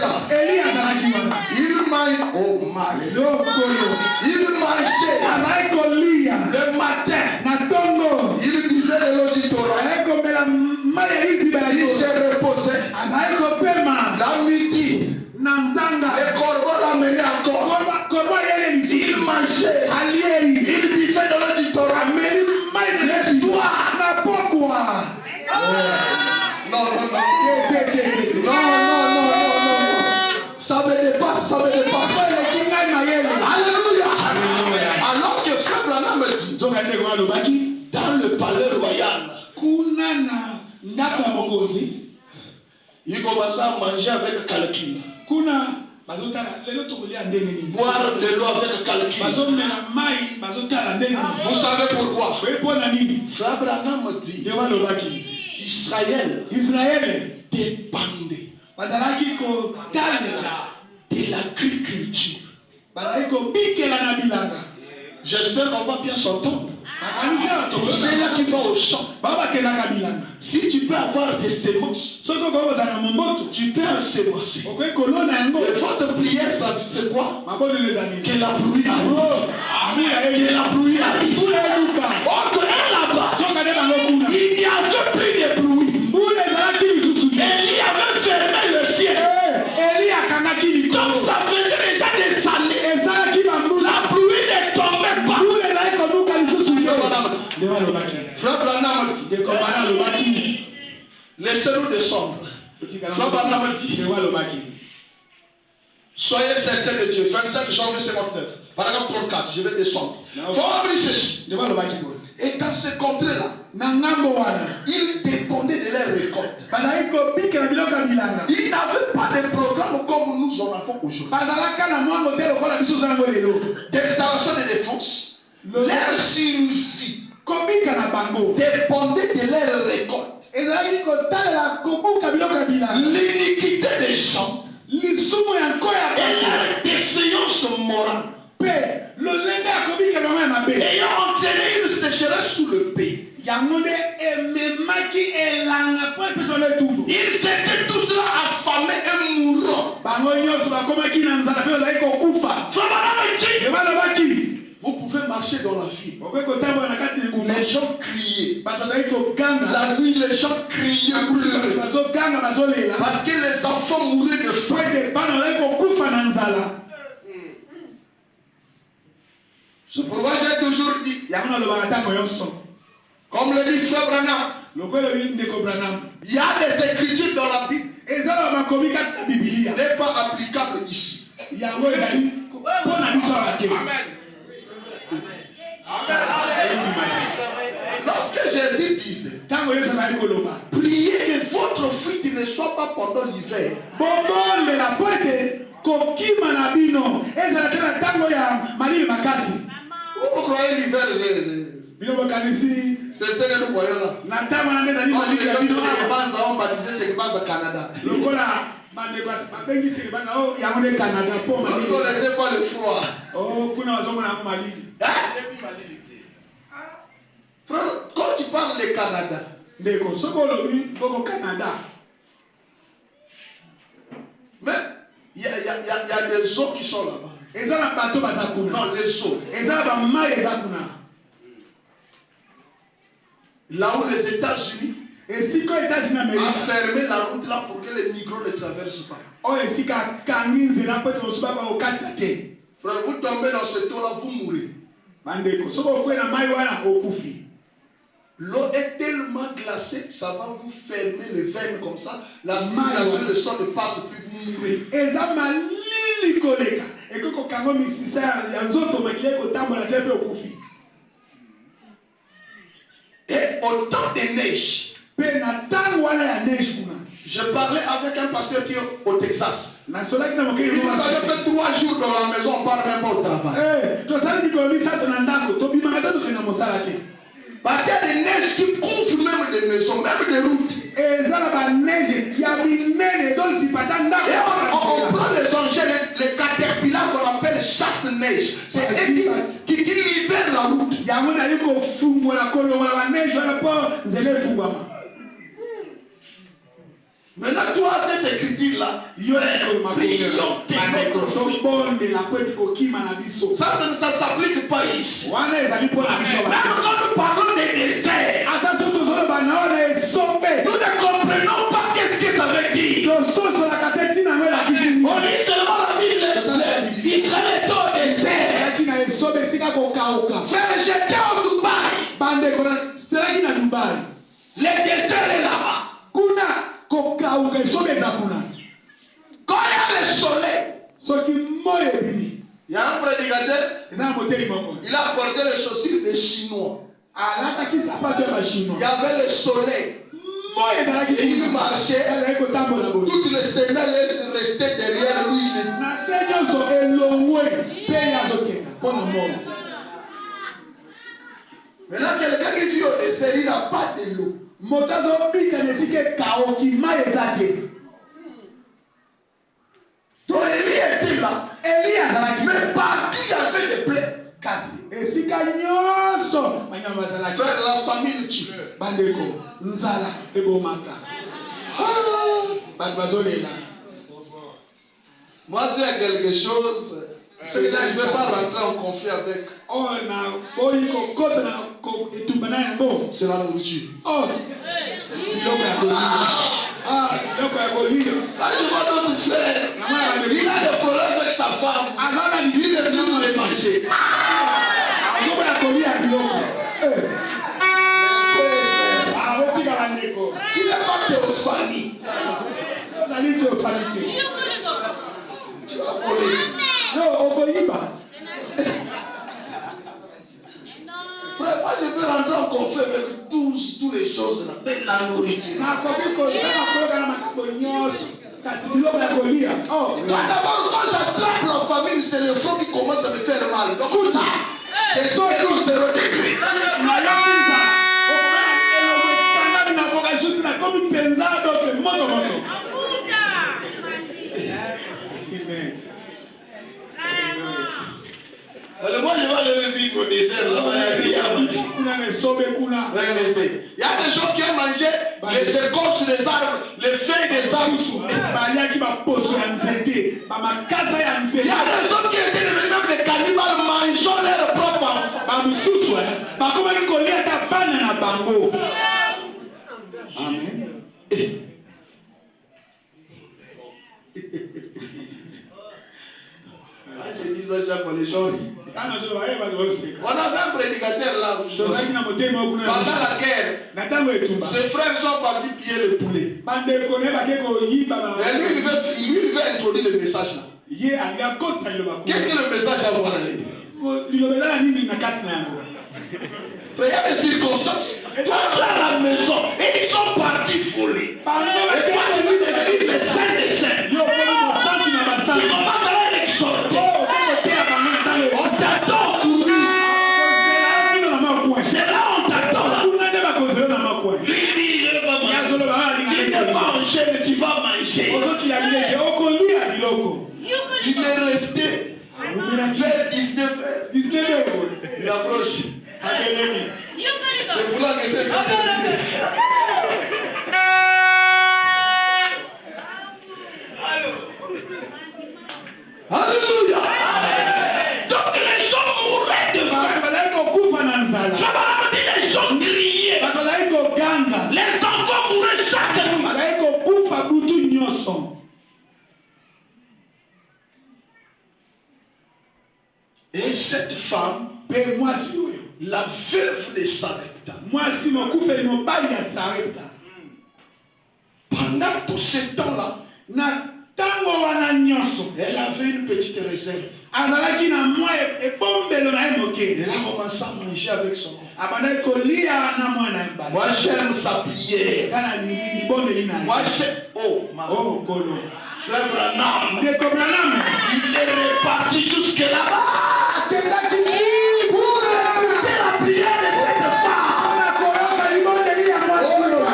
là. Elia azalaki wana. Il mange, oh my. Lokolo. Il mangeait Azalaki kolia. le matin. Na tongo. Il disait de l'auditoire. Azalaki komela mai ya liziba ya Il tongo. se reposait. Azalaki kopema. La midi, Na nzanga. les corbeaux l'amenaient encore. Korba yele Il lisusu. mangeait. Aliei. Il buvait de l'auditoire. Ameli mai na Le liziba. soir. Na pokwa. Non, non, non. Te. Non, non, non, non, non. Ça me dépasse, ça me dépasse. Eleki ngai mayele. Alléluia. Alléluia. Alors que Frère Branham me dit, Nzoka ndeko alobaki. dans le palais royal, Kuna na ndako ya mokonzi. il commençait à manger avec calcul. Kuna bazotala lelo tokolia ndenge nini. Boire de l'eau avec calcul. Bazomela mai bazotala ndenge nini. Vous savez pourquoi? Oyebi mpona nini? Frère Branham me dit, Ndeko alobaki. Israël Israele dépendait bazalaki kotalela de l'agriculture. bazalaki kobikela na bilanga. J'espère qu'on va bien s'entendre. Bakanisi awa C'est là qui va au champ. babakelaka bilanga. Si tu peux avoir des semences, Soki okoki kozala na momboto tu peux ensemencer. okoki kolona yango. Le fond de prière, ça c'est quoi? mabondelo eza nini? Que la pluie arrive. Amina Que la pluie arrive. mbula eluka. Or que là-bas, soka nde bango kuna il n'y avait plus de pluie. mbula ezalaki lisusu te. Il y avait fermé le ciel. Eli akangaki Donc likolo. ça faisait déjà des années. ezalaki bambula. La pluie ne tombait pas. mbula ezalaki koluka lisusu te. nde balobaki. Frère Branham dit, ndeko bana alobaki. laissez-nous descendre. Frère Branham dit, ndeko alobaki. soyez certains de Dieu. 25 janvier 59, paragraphe 34, je vais descendre. Non. Faut abrir ceci. ndeko alobaki boye. Et dans ce contrée-là, na ngambo wana ils dépendaient de leur récolte. bazalaki kobikela biloko ya bilanga. Ils n'avaient pas de programme comme nous en avons aujourd'hui. bazalaka na mwango te lokola biso oza nango lelo. D'installation de défense, leur survie kobika na bango dépendait de leur récolte. ezalaki kotalela kobuka biloko ya bilanga. L'iniquité des gens lisumu ya nkoya ya et bato leur déséance morale mpe lolenge ya kobika bango ya mabe ayant entraîné une sécheresse sous le pays. yango nde ememaki elanga mpo epesa lo etumbu. Ils étaient tous là affamés et mourants. bango nyonso bakomaki na nzala mpe bazalaki kokufa. Frère, balobaki vous pouvez marcher dans la ville. okoki kotambola na kati na engumba. Les gens criaient. bato bazalaki koganga. La nuit, les gens criaient, pleuraient. bazoganga bazolela Parce que les enfants mouraient de po faim. ete bana bazalaki kokufa na nzala. C'est pourquoi j'ai toujours dit, yango nalobaka ntango nyonso comme le dit Frère Branham, lokola oyebi ndeko Branham il y a des écritures dans la Bible eza na bakomi kati na bibilia n'est pas applicable ici. yango ezali mpona biso awa te. Lorsque Jésus disait, ntango yesu azali koloba priez que votre fuite ne soit pas pendant l'hiver. bobondela po ete kokima na bino ezala te na ntango ya malili makasi. Vous croyez l'hiver, bino bokanisi c'est ce que nous voyons là. na ntango wana nde ezali Comme les malili ya gens bino qui se awa. banza ont baptisé ce qui passe au Canada. lokola bandeko babengisi bana o yango nde Canada mpo Ne malili. laissez pas le froid. Oh, kuna bazomona yango malili. Hein? Frère, quand tu parles de Canada, ndeko soki olobi boko Canada mais il y a des eaux qui sont là-bas. eza na bato baza kuna. Non, les eaux. eza na bamai eza kuna. Là où les États-Unis esika États-Unis ont Amérique fermé la route là pour que les migrants ne traversent pas. oyo esika akangi nzela mpo ete mosusu baba kokatisa te. Frère, vous tombez dans cette eau-là, vous mourrez. bandeko soki okwei na mai wana okufi. L'eau est tellement glacée, ça va vous fermer les veines comme ça. La circulation de sang ne passe plus, vous mourrez. eza malili koleka ekoki kokango misisa ya nzoto makili ekotambola te mpe okufi. Et au temps des neiges, mpe na ntango wana ya neige kuna je parlais avec un pasteur qui est au Texas. nasolaki na Il mokili nous avait fait 3 jours dans la maison, on ne part même pas au travail. tosali mikolo misato na ndako tobimaka te tokende na mosala te. Parce qu'il y a des neiges qui couvrent même des maisons, même des routes. eza na baneige ya minene ezozipata Et ndako. on prend les engins, les caterpillars qu'on appelle chasse-neige. C'est eux qui libèrent la route. yango nali kofungola kolongola baneige wana mpo nzela efungwama. Maintenant, toi, cette écriture-là, ça ne s'applique pas ici. Même quand nous parlons des déserts, nous ne comprenons pas qu'est-ce que ça veut dire. On dit seulement la Bible, Israël est au désert. Frère, j'étais au Dubaï. Le désert est là-bas. Quand il y a le soleil, il y a un prédicateur, il a porté les chaussures des Chinois. Il y avait le soleil. Et il marchait. Toutes les semelles restaient derrière lui. Maintenant, quelqu'un qui vit au désert, il n'a pas de l'eau. Donc Élie était là. Mais partout il y avait des plaies. Frère, la famille nous tue. Moi, j'ai quelque chose. Je ne vais pas rentrer en conflit avec. C'est la nourriture. Je vois d'autres frères. Il a des problèmes avec sa femme. Il refuse de les manger. Tu n'es pas Théophanie. Tu vas voler. Frère, moi je peux rentrer en conflit avec toutes les choses là, même la nourriture. D'abord, quand j'attrape la famille, c'est le fond qui commence à me faire mal. Donc là, c'est ça que nous serons détruits. Alors moi je vais aller vivre au désert là-bas, il y a des gens qui ont mangé les écorces des arbres, les feuilles des arbres. Il y a des gens qui étaient devenus même des cannibales mangeant leurs propres enfants. Amen. Je dis ça, les gens rient. On avait un prédicateur là. Pendant la guerre, ses frères sont partis piller le poulet. Et lui, il veut introduire le message là. Qu'est-ce que le message a à voir avec? Il y a des circonstances. Toi, tu es à la maison et ils sont partis voler. Et toi, tu veux devenir le saint des saints. Tu commences à leur exhorter. On t'attend au courir. C'est là on t'attend. Lui dit, tu n'es pas en chaîne, tu vas manger. Il est resté vers 19h. Il approche. Le boulot que c'est Alléluia. Donc les gens mouraient de faim. Les gens criaient. Les enfants mouraient chaque nuit. Et cette femme, la veuve de Sarepta, pendant tout ce temps-là, elle avait une petite réserve. Elle a commencé à manger avec son enfant. Moi j'aime sa prière. Moi j'aime. Oh, Frère Branham, il est reparti jusque là-bas pour écouter la prière de cette femme.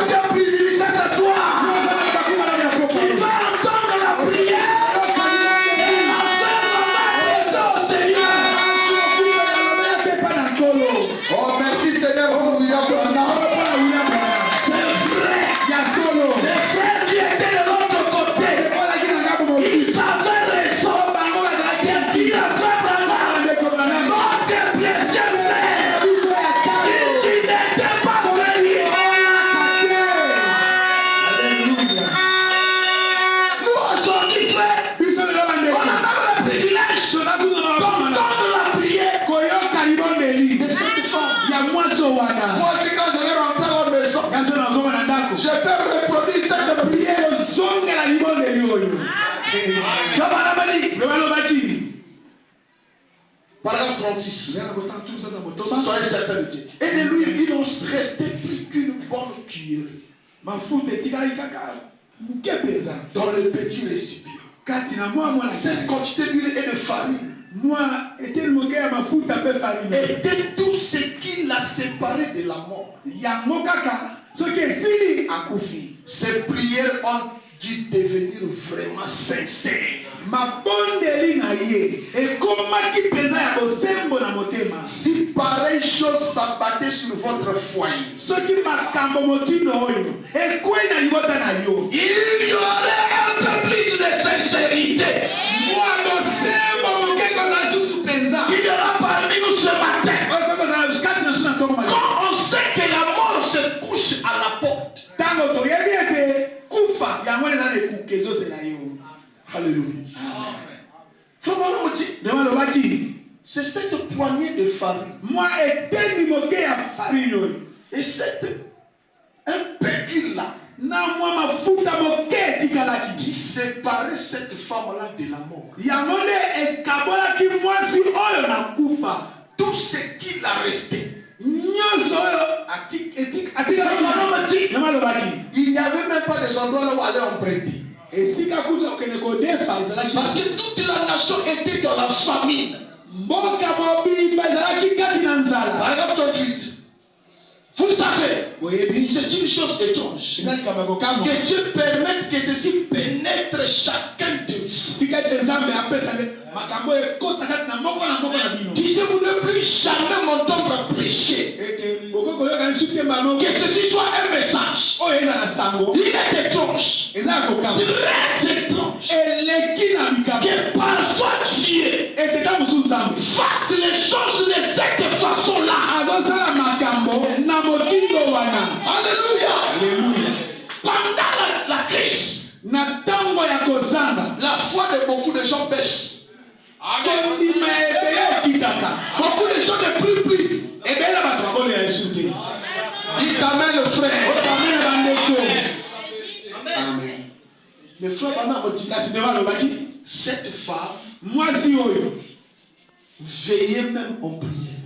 J'ai privilégié ce soir. Tu vas entendre la prière. Oh, merci Seigneur pour William Branham. C'est vrai. Les frères qui étaient Paragraphe 36. Soyez certains de Dieu. Et de lui, il n'en restait plus qu'une bonne cuillerée dans le petit récipient. Cette quantité d'huile et de farine était tout ce qui l'a séparé de la mort. Ces prières ont dû devenir vraiment sincères. Si pareille chose s'abattait sur votre foyer, il y aurait un peu plus de sincérité. Il y aura parmi nous ce matin. Quand on sait que la mort se couche à la porte. Alléluia. C'est cette poignée de farine. Et cette un pécule là qui séparait cette femme-là de la mort. Tout ce qui l'a resté. Il n'y avait même pas des endroits là où aller emprunter. Parce que toute la nation était dans la famine. Paragraphe 38. Vous savez, c'est une chose étrange que Dieu permette que ceci pénètre chacun de vous. Disez, vous ne plus jamais m'entendre prêcher. Que ceci soit un message. Il est étrange. Très étrange. Que parfois Dieu fasse les choses de cette façon-là. Alléluia. Pendant la crise, la foi de beaucoup de gens baisse. Beaucoup de gens ne prient plus. Dites amen le frère. Amen. Le frère Bana me dit, cette femme veillait même en prière.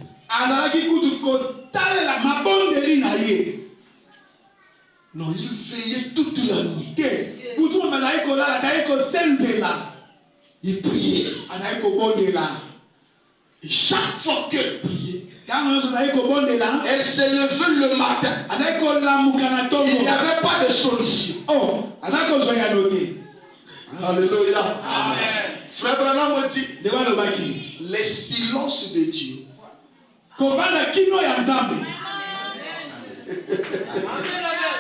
Non, il veillait toute la nuit. Il priait. Et chaque fois qu'elle priait, elle s'est levée le matin. Il n'y avait pas de solution. Alléluia. Amen. Frère Branham me dit, les silences de Dieu.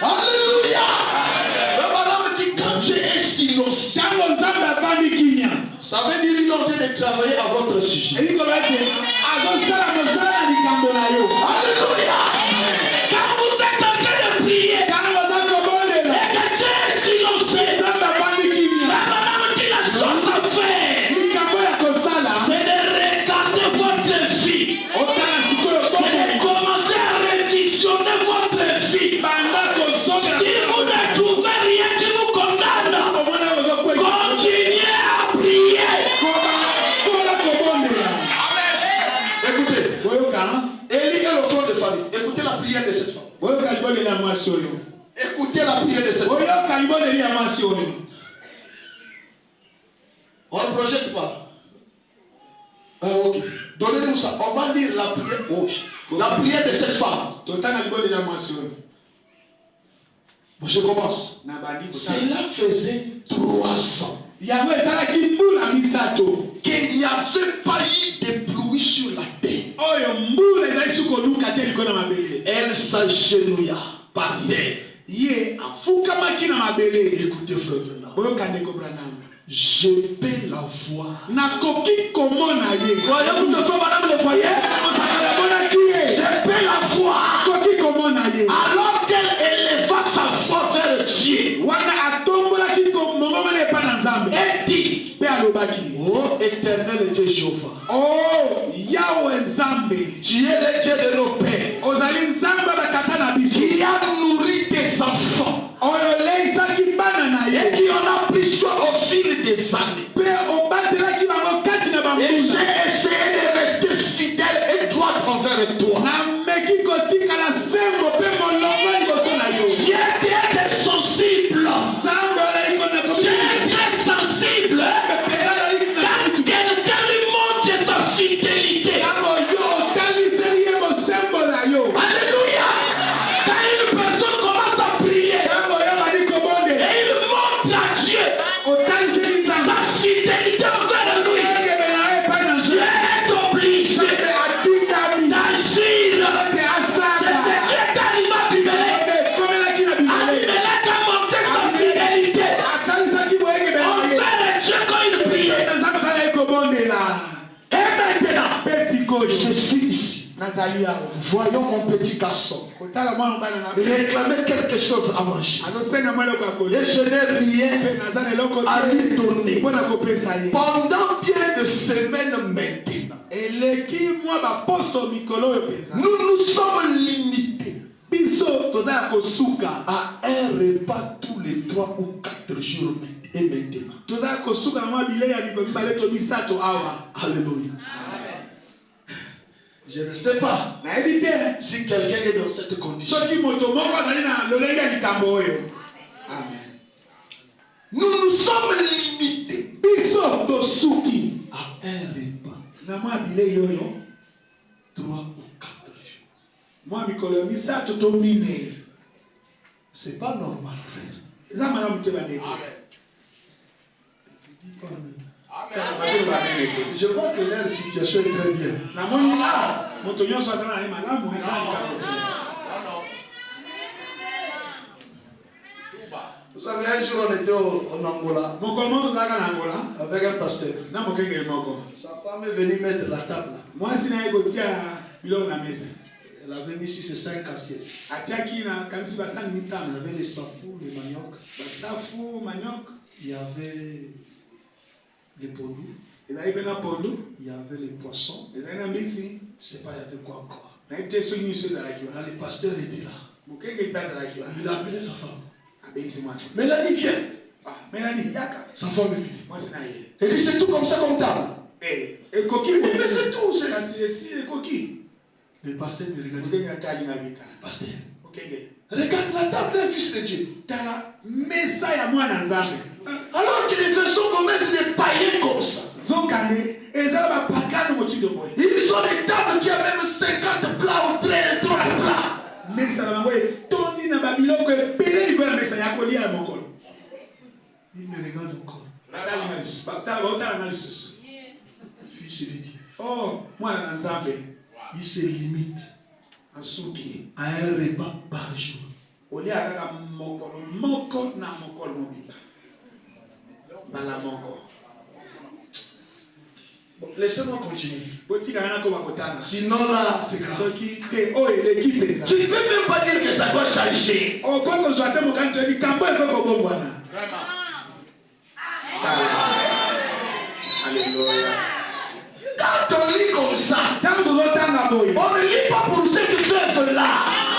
Alléluia. Frère Branham me dit, quand Dieu est silencieux, ça veut dire qu'il est en train de travailler à votre sujet. Alléluia. Quand vous êtes en train de prier, et que Dieu est silencieux, la chose à faire, c'est de regarder votre vie. C'est de commencer à révisionner votre vie. Si vous ne trouvez rien qui vous concerne, continuez à prier. Écoutez, Élie est le front de famille. Écoutez la prière de cette femme. Écoutez la prière de cette femme. On ne projette pas. Ok. Donnez-nous ça. On va lire la prière. La prière de cette femme. Bon, je commence. Cela faisait 3 ans qu'il n'y avait pas eu de pluie sur la terre. Elle s'agenouilla par terre. Écoutez, frère Branham. Je peux la voir. Voyez-vous de ça, madame le foyer? Je peux la voir. Alors qu'elle éleva sa foi vers Dieu. Elle dit, oh éternel Dieu Jéhovah. Tu es le Dieu de nos pères. Qui a nourri tes enfants. Et qui en a pris soin au fil des années. avec toi. nameki kotikala sembo mpe molongo liboso na yo. Dieu est sensible. Nzambe azali kona Dieu komi- est très sensible. Mpenza azali na- Quand quelqu'un lui montre sa fidélité. Ntango yo otaliseli ye bosembo na yo. Alléluia. Quand une personne commence à prier Ntango yo bali kobondela, et il montre à Dieu otaliseli sa Nzambe. fidélité envers lui, Ekebela ye epai na Dieu Nzambe. est obligé Nzambe atikami d'agir. ete C'est asala. ce qui est arrivé à Abimelech. Ekomelaki na Abimeleki. Abimelech a montré sa fidélité Atalisaki boye ekebela ye. envers Dieu quand il priait. Nzambe kaka ye kobondela. Et maintenant, Mpe sikoyo je suis ici. nazali awa. Voyons mon petit garçon Kotala mwana mobali na réclamer quelque chose à manger. azosenga mwa eloko ya kolia. Et je n'ai rien Mpe naza na eloko à lui te donner. mpo na kopesa ye. Pendant bien de semaines maintenant, eleki mwa baposo mikolo oyo mpenza. nous nous sommes limités Biso toza ya kosuka. à un repas tous les 3 ou 4 jours et maintenant. Toza ya kosuka na mwa bilei ya mikolo mibale to misato awa. Alléluia. Je ne sais pas nayebi te si quelqu'un est dans cette condition. soki moto moko azali na lolenge ya likambo oyo. Amen. Nous nous sommes limités Biso tosuki à un repas na mwa bilei oyo 3 ou 4 jours. mwa mikolo misato to mine. C'est pas normal, frère. eza malamu te bandeko. Je vois que leur situation est très bien. namoni moto nyonso aza na ye malamu Vous savez, un jour on était en Angola mokolo moko tozalaka na Angola avec un pasteur. na mokengeli moko. Sa femme est venue mettre la table. mwasi na ye kotia biloko na mesa. Elle avait mis ici ces 5 assiettes. atiaki na kanisi basani Il y mitano. avait les safou, les manioc, basafu maniok il y avait les pondous, ezali mpe na pondu il y avait les poissons. ezali na mbisi Je ne sais pas, il y avait quoi encore. nayebi te soki nyonso ezalaki Là, wana. le pasteur était là. mokengeli mpe azalaki wana. Il a appelé sa femme. abengisi mwasi. Mélanie, viens. melani yaka Sa femme est venue. mwasi na ye. Elle dit, c'est tout comme ça comme table. ekoki Il dit, mais c'est tout. kasi esi ekoki. Le pasteur me regarde. mokengeli atali na bika. Pasteur, mokengeli regarde la table d'un fils de Dieu. tala mesa ya mwana nzambe. Alors que les gens commettent des païens comme ça. zokande ezala bapagano motindo boye. Ils ont des tables qui ont même 50 plats ou 30 plats. mesa na bango etondi na babiloko ebele likolo ya mesa ya kolia ya mokolo. Il me regarde encore. baotala na lisusu. Fils de Dieu. Oh mwana na nzambe Il se limite asuki à un repas par jour. olia kaka mokolo moko na mokolo mobimba mbala moko. Bon, laissez-moi continuer. botikanga na koba kotanga Sinon là, c'est grave. soki te oyo eleki mpenza. Tu ne peux même pas dire que ça doit changer. okoki kozwa te mokani to likambo ekoki kobongwana. Alléluia. Quand on lit comme ça, ntango tozotanga boye on ne lit pas pour ce que tu es là.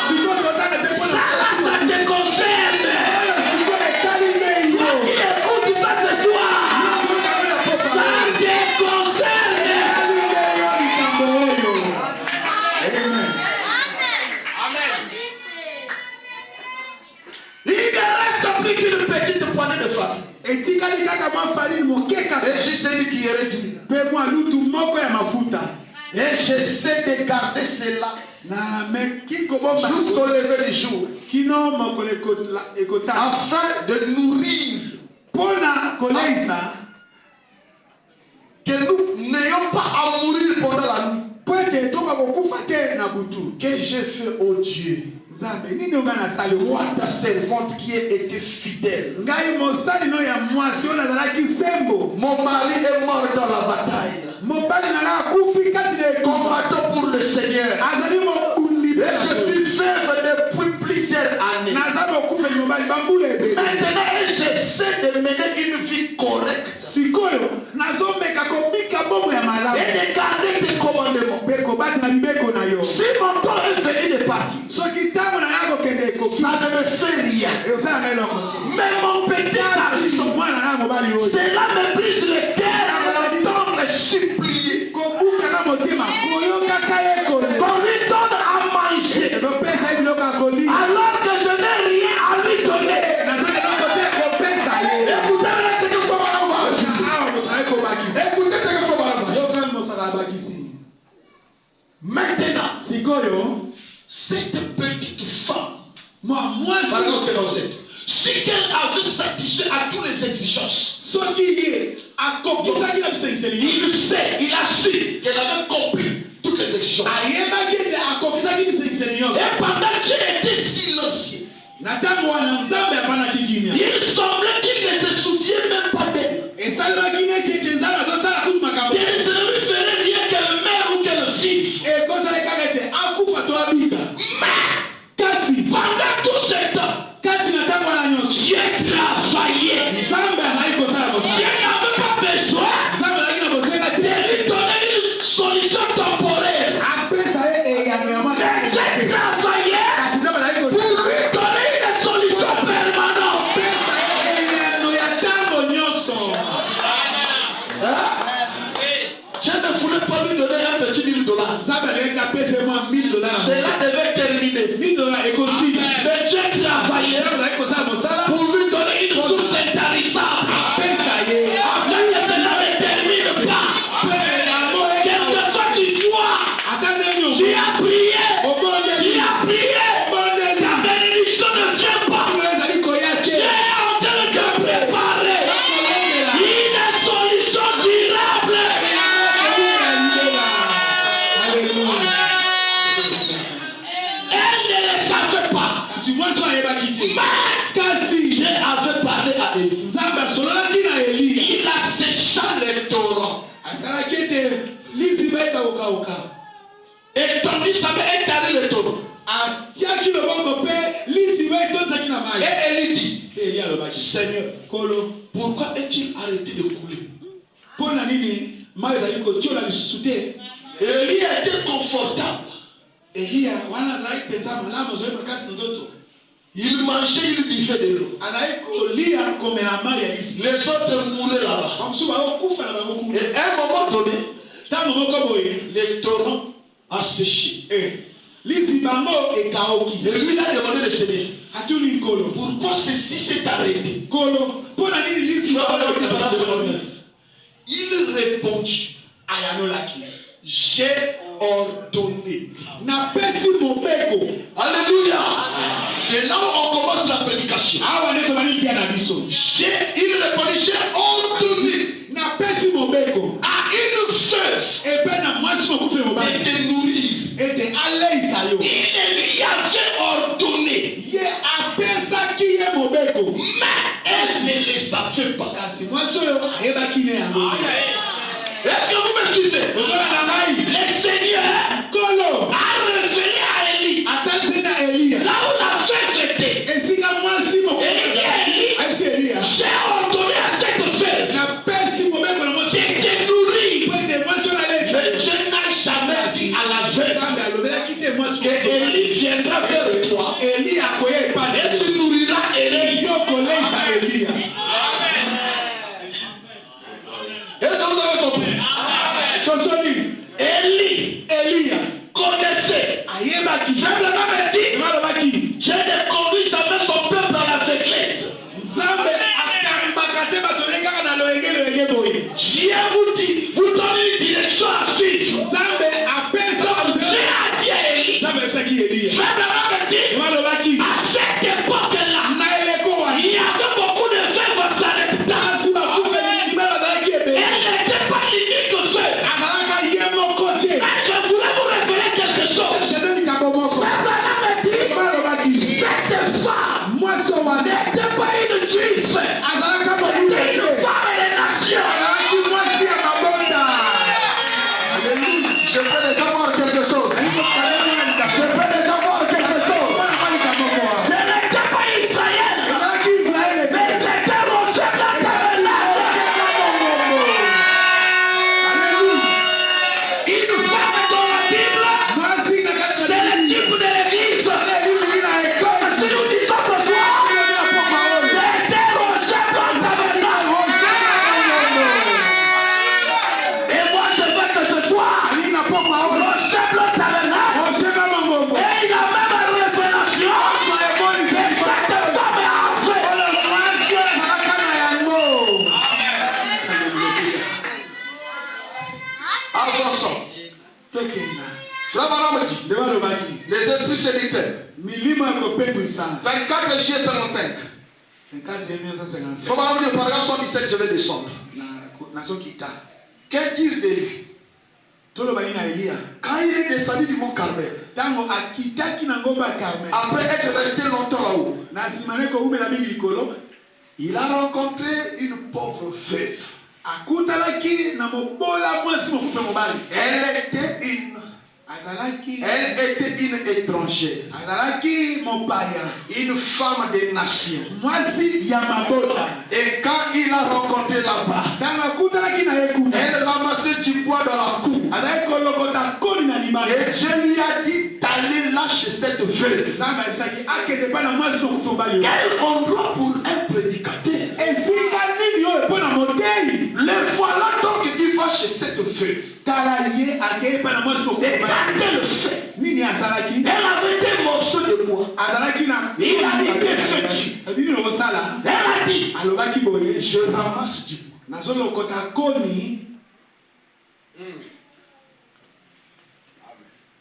sikoyo totanga te Ça là, ça te concerne. oyo sikoyo etali nde Toi yo. qui écoutes ça ce soir, ça te concerne. etali nde yo likambo oyo. Amen. Il ne reste plus qu'une petite poignée de femmes. etikali kaka mwa farine moke kaka Et juste une qui est réduite. mpe mwa lutu moko ya mafuta. Et j'essaie de garder cela na meki kobomba jusqu'au lever du jour. kino mokolo ekotanga Afin de nourrir, mpo na koleisa que nous n'ayons pas à mourir pendant la nuit. mpo ete toka kokufa te na butu. Que j'ai fait, oh Dieu, nzambe nini onga nasali moi mwa ta servante qui ai été fidèle. ngai mosali no ya mwasi oyo nazalaki sembo. Mon mari est mort dans la bataille. mobali na ngai akufi kati na ekomba Combattant pour le Seigneur. azali mobundi Et je suis veuve depuis plusieurs années. naza mokufeli mobali bambula ebele. Maintenant, j'essaie de mener une vie correcte sikoyo nazomeka kobika bomo ya malamu et de garder tes commandements. mpe kobatela mibeko na yo. Si mon temps est venu de partir, soki ntango na ngai kokende ekoki ça ne me fait rien. ekosala ngai eloko te. Mais mon petit garçon, mwana na ngai mobali oyo cela me brise le cœur d'entendre supplier kobukaka motema koyokaka ye kolela pour une oyo cette petite femme, moi pardon, c'est dans cette. Si qu'elle avait satisfait à toutes les exigences, soki ye akokisaki na bisengiseli il a su qu'elle avait compris toutes les exigences. ayebaki ete akokisaki bisengiseli nyonso Et pendant Dieu était silencieux, na ntango wana nzambe apanaki kimia il semblait qu'il ne se souciait même pas d'elle. esalemaki neti ete nzambe azotala kutu makambo Qu'elle se ne lui ferait rien qu'elle meure ou qu'elle vive. ekosalekaka ete akufa to abika Mais kasi pendant tout ce temps, kati na ntango wana nyonso Dieu travaillait. nzambe azali kosala Dieu mosala n'avait pas besoin nzambe azalaki na bosenga de te lui donner une solution temporaire. apesa ye eyano ya mwana Mais Dieu travaillait kasi nzambe azali pour kosala lui donner une solution permanente. apesa ye eyano ya ntango nyonso Je ne voulais pas lui donner un petit $1000. nzambe aleki apesa mwa $1000 Cela devait terminer. $1000 ekosili Mais Dieu travaillait nzambe azali kosala mosala pour lui donner une source intarissable. apesa ye Afin que cela ne termine pas. Quelquefois tu vois, ata ndenge nyonso tu as prié, tu obondeli as prié, obondeli ta bénédiction ne vient pas. ntango ezali koya te Dieu est en train de te préparer une solution durable. Elle ne le savait pas. kasi mwasi ayebaki te Mais kasi Dieu avait parlé à Élie. nzambe asololaki na eliya Il a séché les torrents. asalaki ete liziba ekawukawuka Et tandis ça est allé le torrent. atiaki lobongo mpe liziba etondaki na mai Et Élie dit, mpe eliya alobaki Seigneur, kolo pourquoi est-il arrêté de couler? mpo na nini mai ezali kotiola lisusu te Élie était confortable. eliya wana azalaki mpenza malamu ozoi makasi na nzoto Il mangeait, il buvait de l'eau. azalaki kolia komela mai ya liziba Les autres mouraient là-bas. bamosusu bakokufa na bango kuna Et à un moment donné, ntango moko boye le torrent a séché. liziba yango ekawuki Et lui, il a demandé le Seigneur, atuli nkolo pourquoi ceci s'est arrêté? nkolo mpo na nini liziba oyo ekawuki Il répondit, ayanolaki j'ai ordonné. napesi mobeko Alléluia. C'est là où on commence la prédication. awa nde tobandi tia na biso Il répondit, j'ai ordonné napesi mobeko à une veuve epe na mwasi mokufi de mobali te nourrir. ete aleisa yo Il lui avait ordonné, ye apesaki ye mobeko mais elle ne le savait pas. kasi mwasi oyo ayebaki ne yango Est-ce que vous me suivez? ozona na ngai Le Seigneur nkolo a révélé à Élie atalisi na eliya là où la veuve était. esika mwasi mokufi Élie, ayebisi eliya j'ai ordonné à cette veuve napesi mobeko na mwasi de te nourrir. po ete mwasi oyo aleisa Mais Dieu n'a jamais dit à la veuve nzambe alobelaki te mwasi que Élie viendra vers toi eliya akoya et epane tu nourriras Élie. yo koleisa eliya Est-ce que vous avez compris? sosoni Élie eliya connaissait. ayebaki Simplement me dit, alobaki je ne conduis jamais son peuple à l'aveuglette. nzambe akambaka te bato ne kaka na loyenge boye Dieu vous dit, vous donne une direction à suivre. nzambe apesa Donc Dieu a dit à Élie, nzambe ayebisaki eliya simplement me dit, alobaki à cette époque-là, na eleko wa il y avait beaucoup de veuves Sarepta. kasi bakufeli libala bazalaki ebele Elle n'était pas l'unique veuve. azalaka ye moko te Mais je voulais vous révéler quelque chose. sede likambo moko Simplement me dit, alobaki cette femme mwasi wana n'était pas une juive. azalaka C'était molule une te femme des nations. azalaki mwasi ya mabota Je peux déjà voir quelque chose. Je peux déjà voir quelque chose. Ce n'était pas Israël, azalaki israele mais c'était Roger de la tabernacle. Une femme dans la Bible, mwasi na kati c'est le type de l'église. Comme si nous disons ce soir, c'était Roger de la tabernacle. Et moi je veux que ce soir, Roger de la tabernacle. Et il a même une révélation. Et cette femme a fait. Avançons. Devant le baki. Les esprits sédicteurs. Milima kopengwisa. 24 juillet 55. 24 juillet 1955. Frère Branham dit, paragraphe 77, je vais descendre. Que dire de lui? Quand il est descendu du mont Carmel, après être resté longtemps là-haut, il a rencontré une pauvre veuve. Elle était une étrangère, une femme des nations. Et quand il a rencontré là-bas, elle ramassait du bois dans la cour. Et Dieu lui a dit d'aller là chez cette veuve. Quel endroit pour un prédicateur. Le voilà donc il va chez cette veuve. Et quand elle le fait, elle avait des morceaux de bois. Il a dit que fais-tu? Elle a dit, je ramasse du bois.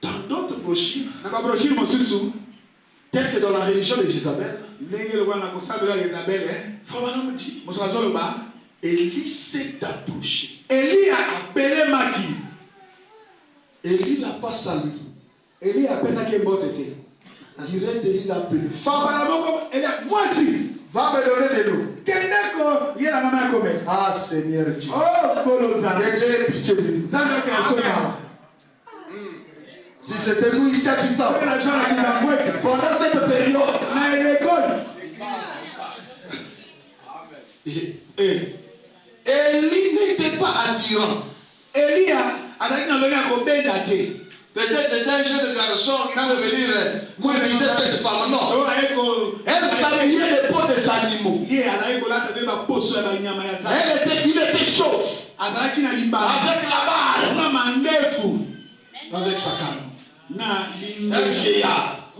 Dans d'autres brochures, telles que dans la religion de Jézabel, Frère dit, Élie s'est approché. Élie a appelé Maki. Élie n'a pas salué. Élie a appelé ça qui est mort. Direct, Élie l'a appelé. Moi aussi. Va me donner de l'eau. Ah Seigneur Dieu. J'ai pitié de nous. Si c'était nous ici à Kinshasa, pendant cette période, Élie n'était pas attirant. Peut-être c'était un jeune garçon qui pouvait venir conduire cette femme. Non. Elle s'habillait les peaux des animaux. Il était chauve. Avec la barbe. Avec sa canne. Un vieillard.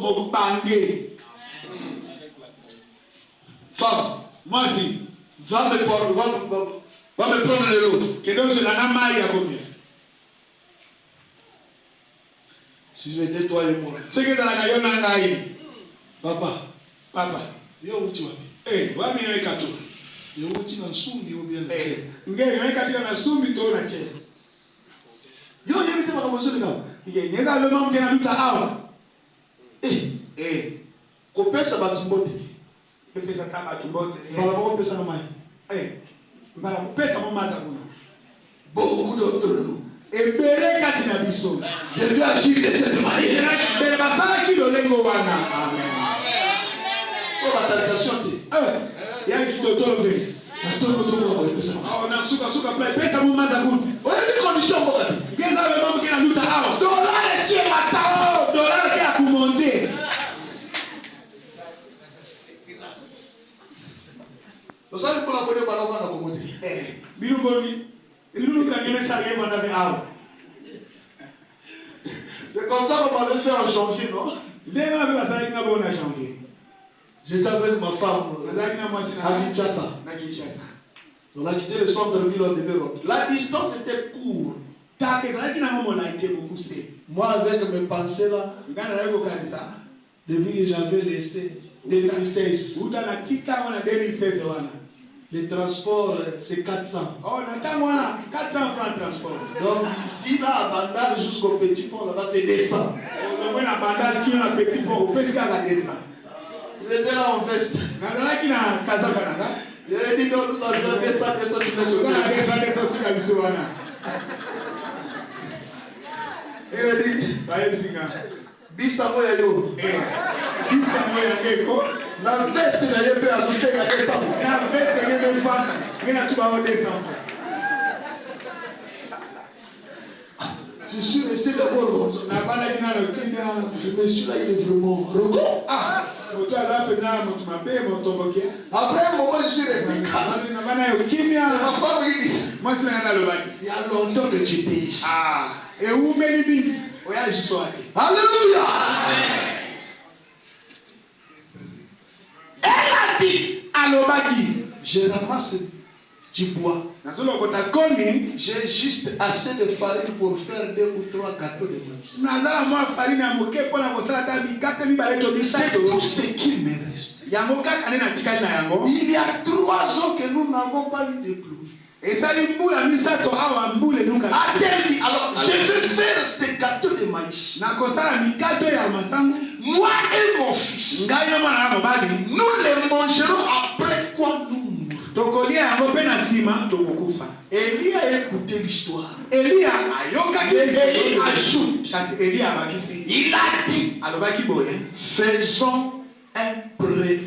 Femme. Moi aussi. Va me prendre de l'eau. Si j'étais toi et moi. Papa. Yo où tu vas? Yo où tu vas sumbi ou bien? Yo yemite makamozo de gars. Kopesa batumbote. Bala pesa na mai. Beaucoup d'entre nous. Et Bélé Katina Bisso. Je vais agir de cette manière. Bélé Basala qui le lengo wana. Amen. Oh, la tentation. Il y a qui te tombe. On a suka play. Pesa mon mazagout. On a des conditions. Qu'est-ce que le monde qui a mis à dollar et sur la table. Dollar qui a commandé. Nous allons pour la bonne balance à commander. C'est comme ça qu'on m'avait fait en janvier, non? J'étais avec ma femme à Kinshasa. On a quitté le centre-ville en Débéron. La distance était courte. Moi, avec mes pensées là, depuis que j'avais laissé 2016. Le transport, c'est 400. Oh, on a 400 francs de transport. Donc ici, là, à Bandal jusqu'au petit pont, là-bas, c'est 200. On a Bandal qui a un petit pont, au petit à 200. Il était là en veste. Il a dit non, nous avions 200, tu mets sur le il a dit, Bissamo ya yo. Bissamo ya keko. La veste na yebe azuste ya 200. La veste ngene mfana, ngene tuba o 200. Je suis resté d'abord. Le monsieur là, il est vraiment rego. Ah, après un moment, je suis resté calme. C'est ma femme qui dit. Il y a longtemps que tu étais ici. Ah, et où Mélibi? Alléluia. Elle a dit, Alobaki, je ramasse du bois. J'ai juste assez de farine pour faire 2 ou 3 gâteaux de maïs. C'est tout ce qu'il me reste. Il y a 3 ans que nous n'avons pas eu de pluie. Alors, je vais faire ces gâteaux de maïs. Moi et mon fils, nous les mangerons après quoi nous mourrons. Élie a écouté l'histoire. Élie ajoute. Il a dit,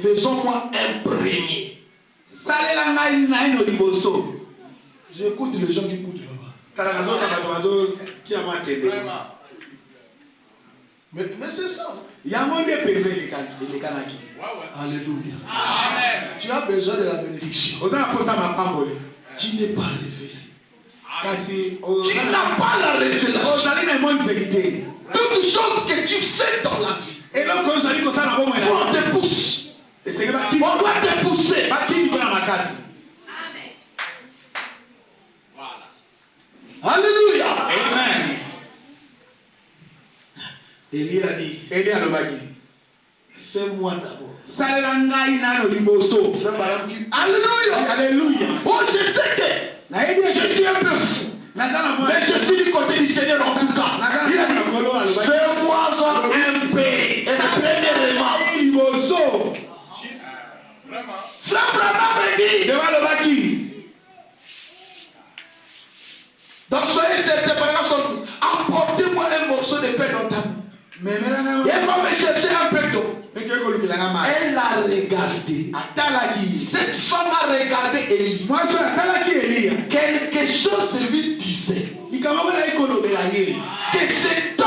faisons-moi imprégner. J'écoute les gens qui écoutent là-bas. Mais c'est ça. Alléluia. Amen. Tu as besoin de la bénédiction. Tu n'es pas révélé. Tu n'as pas la révélation. Toutes choses que tu fais dans la vie, on te pousse. On doit te pousser. Alléluia. Amen. Élie a dit, fais-moi d'abord. Alléluia. Alléluia. Oh, je sais que je suis un peu fou. Mais je suis du côté du Seigneur en tout cas. Il a dit, fais-moi un paix. Et premièrement, Frère Branham dit, donc soyez certains, par exemple, apportez-moi un morceau de pain dans ta main. Elle va me chercher un peu d'eau. Elle a regardé. Cette femme a regardé Élie. Quelque chose lui disait que cet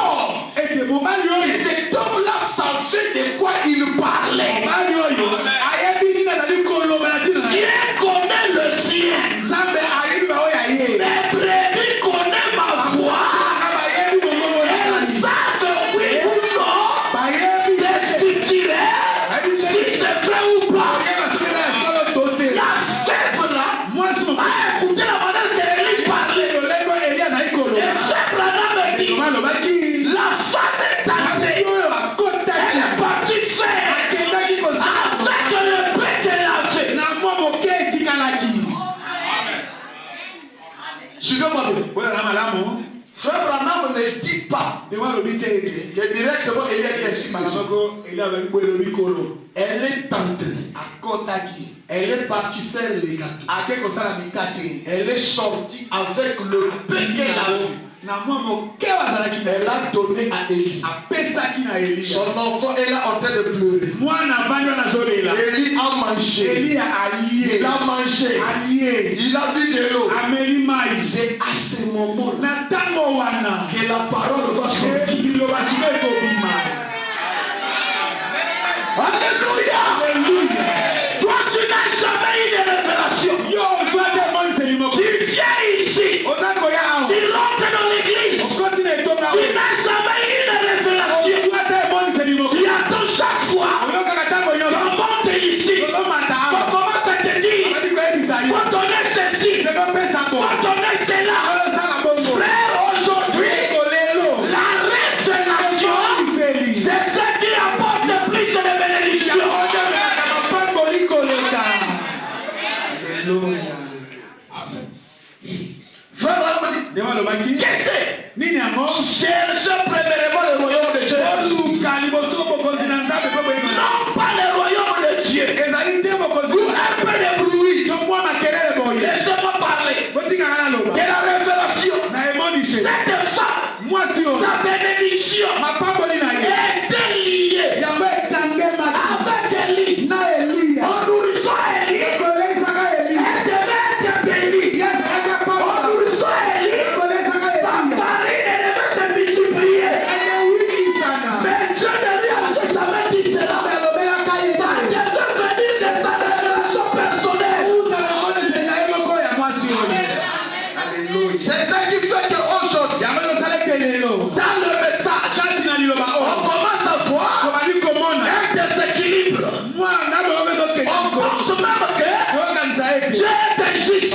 homme-là savait de quoi il parlait. Dieu connaît le sien. Les brebis connaissent ma voix. Elles savent oui ou non. C'est structurel. Si c'est vrai ou pas. La fève là a écouté la manière qu'elle parlait. Et Frère Branham me dit, la femme est tentée. Elle est partie faire avec le pain qu'elle a fait. Suivez-moi bien. Frère Branham ne dit pas que directement Élie a dit ainsi. Elle est tentée. Elle est partie faire les gâteaux. Elle est sortie avec le pain qu'elle a vu. Elle a donné à Élie. Son enfant est là en train de pleurer. Élie a mangé. Il a mangé. Il a bu de l'eau. C'est à ce moment-là que la parole va sortir. Alléluia. Toi, tu n'as jamais eu de révélation. Tu viens ici. Tu rentres dans l'église. Tu n'as jamais eu de révélation. Tu attends chaque fois. On monte ici. On commence à te dire. Faut donner ceci. Faut donner cela. Frère, aujourd'hui, la révélation, c'est ce qui apporte plus de bénédiction. Frère, qu'est-ce que c'est? Cherche premièrement le royaume de Dieu. Non pas le royaume de Dieu. Vous un peu de bruit. Laissez-moi parler de la révélation. Cette femme, sa bénédiction était liée avec Élie. En nourrissant Élie, elle devait être bénie. En nourrissant Élie, sa farine devait se multiplier. Mais Dieu ne lui a jamais dit cela. Ça devait venir de sa révélation personnelle. C'est ça qui fait qu'aujourd'hui, dans le message, on commence à voir un déséquilibre. On pense même que Dieu est injuste.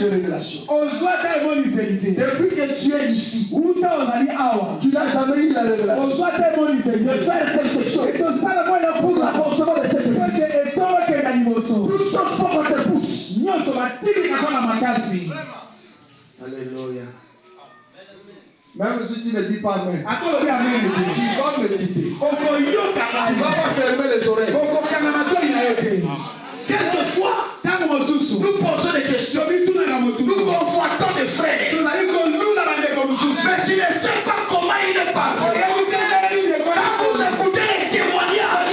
de révélation. ozwa ta emoniseli te. Depuis que tu es ici, uta ozali awa. tu n'as jamais eu la révélation ozwa ta emoniseli de faire quelque chose etosala mwana pour l'avancement de cette église. ete etokenda liboso Tout ça, faut qu'on te pousse. nyonso batindikaka na makasi. Alléluia. Même si tu ne dis pas Amen, atolobi amen tu vas méditer. okoyoka Tu vas pas fermer les oreilles. okokanga matoi na yo te. Quelquefois, ntango mosusu nous posons des questions. tobitunaka Nous motutu convoitons des frères. tozali kolula bandeko mosusu Mais tu ne sais pas comment il est parti. oyebi te ndenge ndeko Quand vous écoutez les témoignages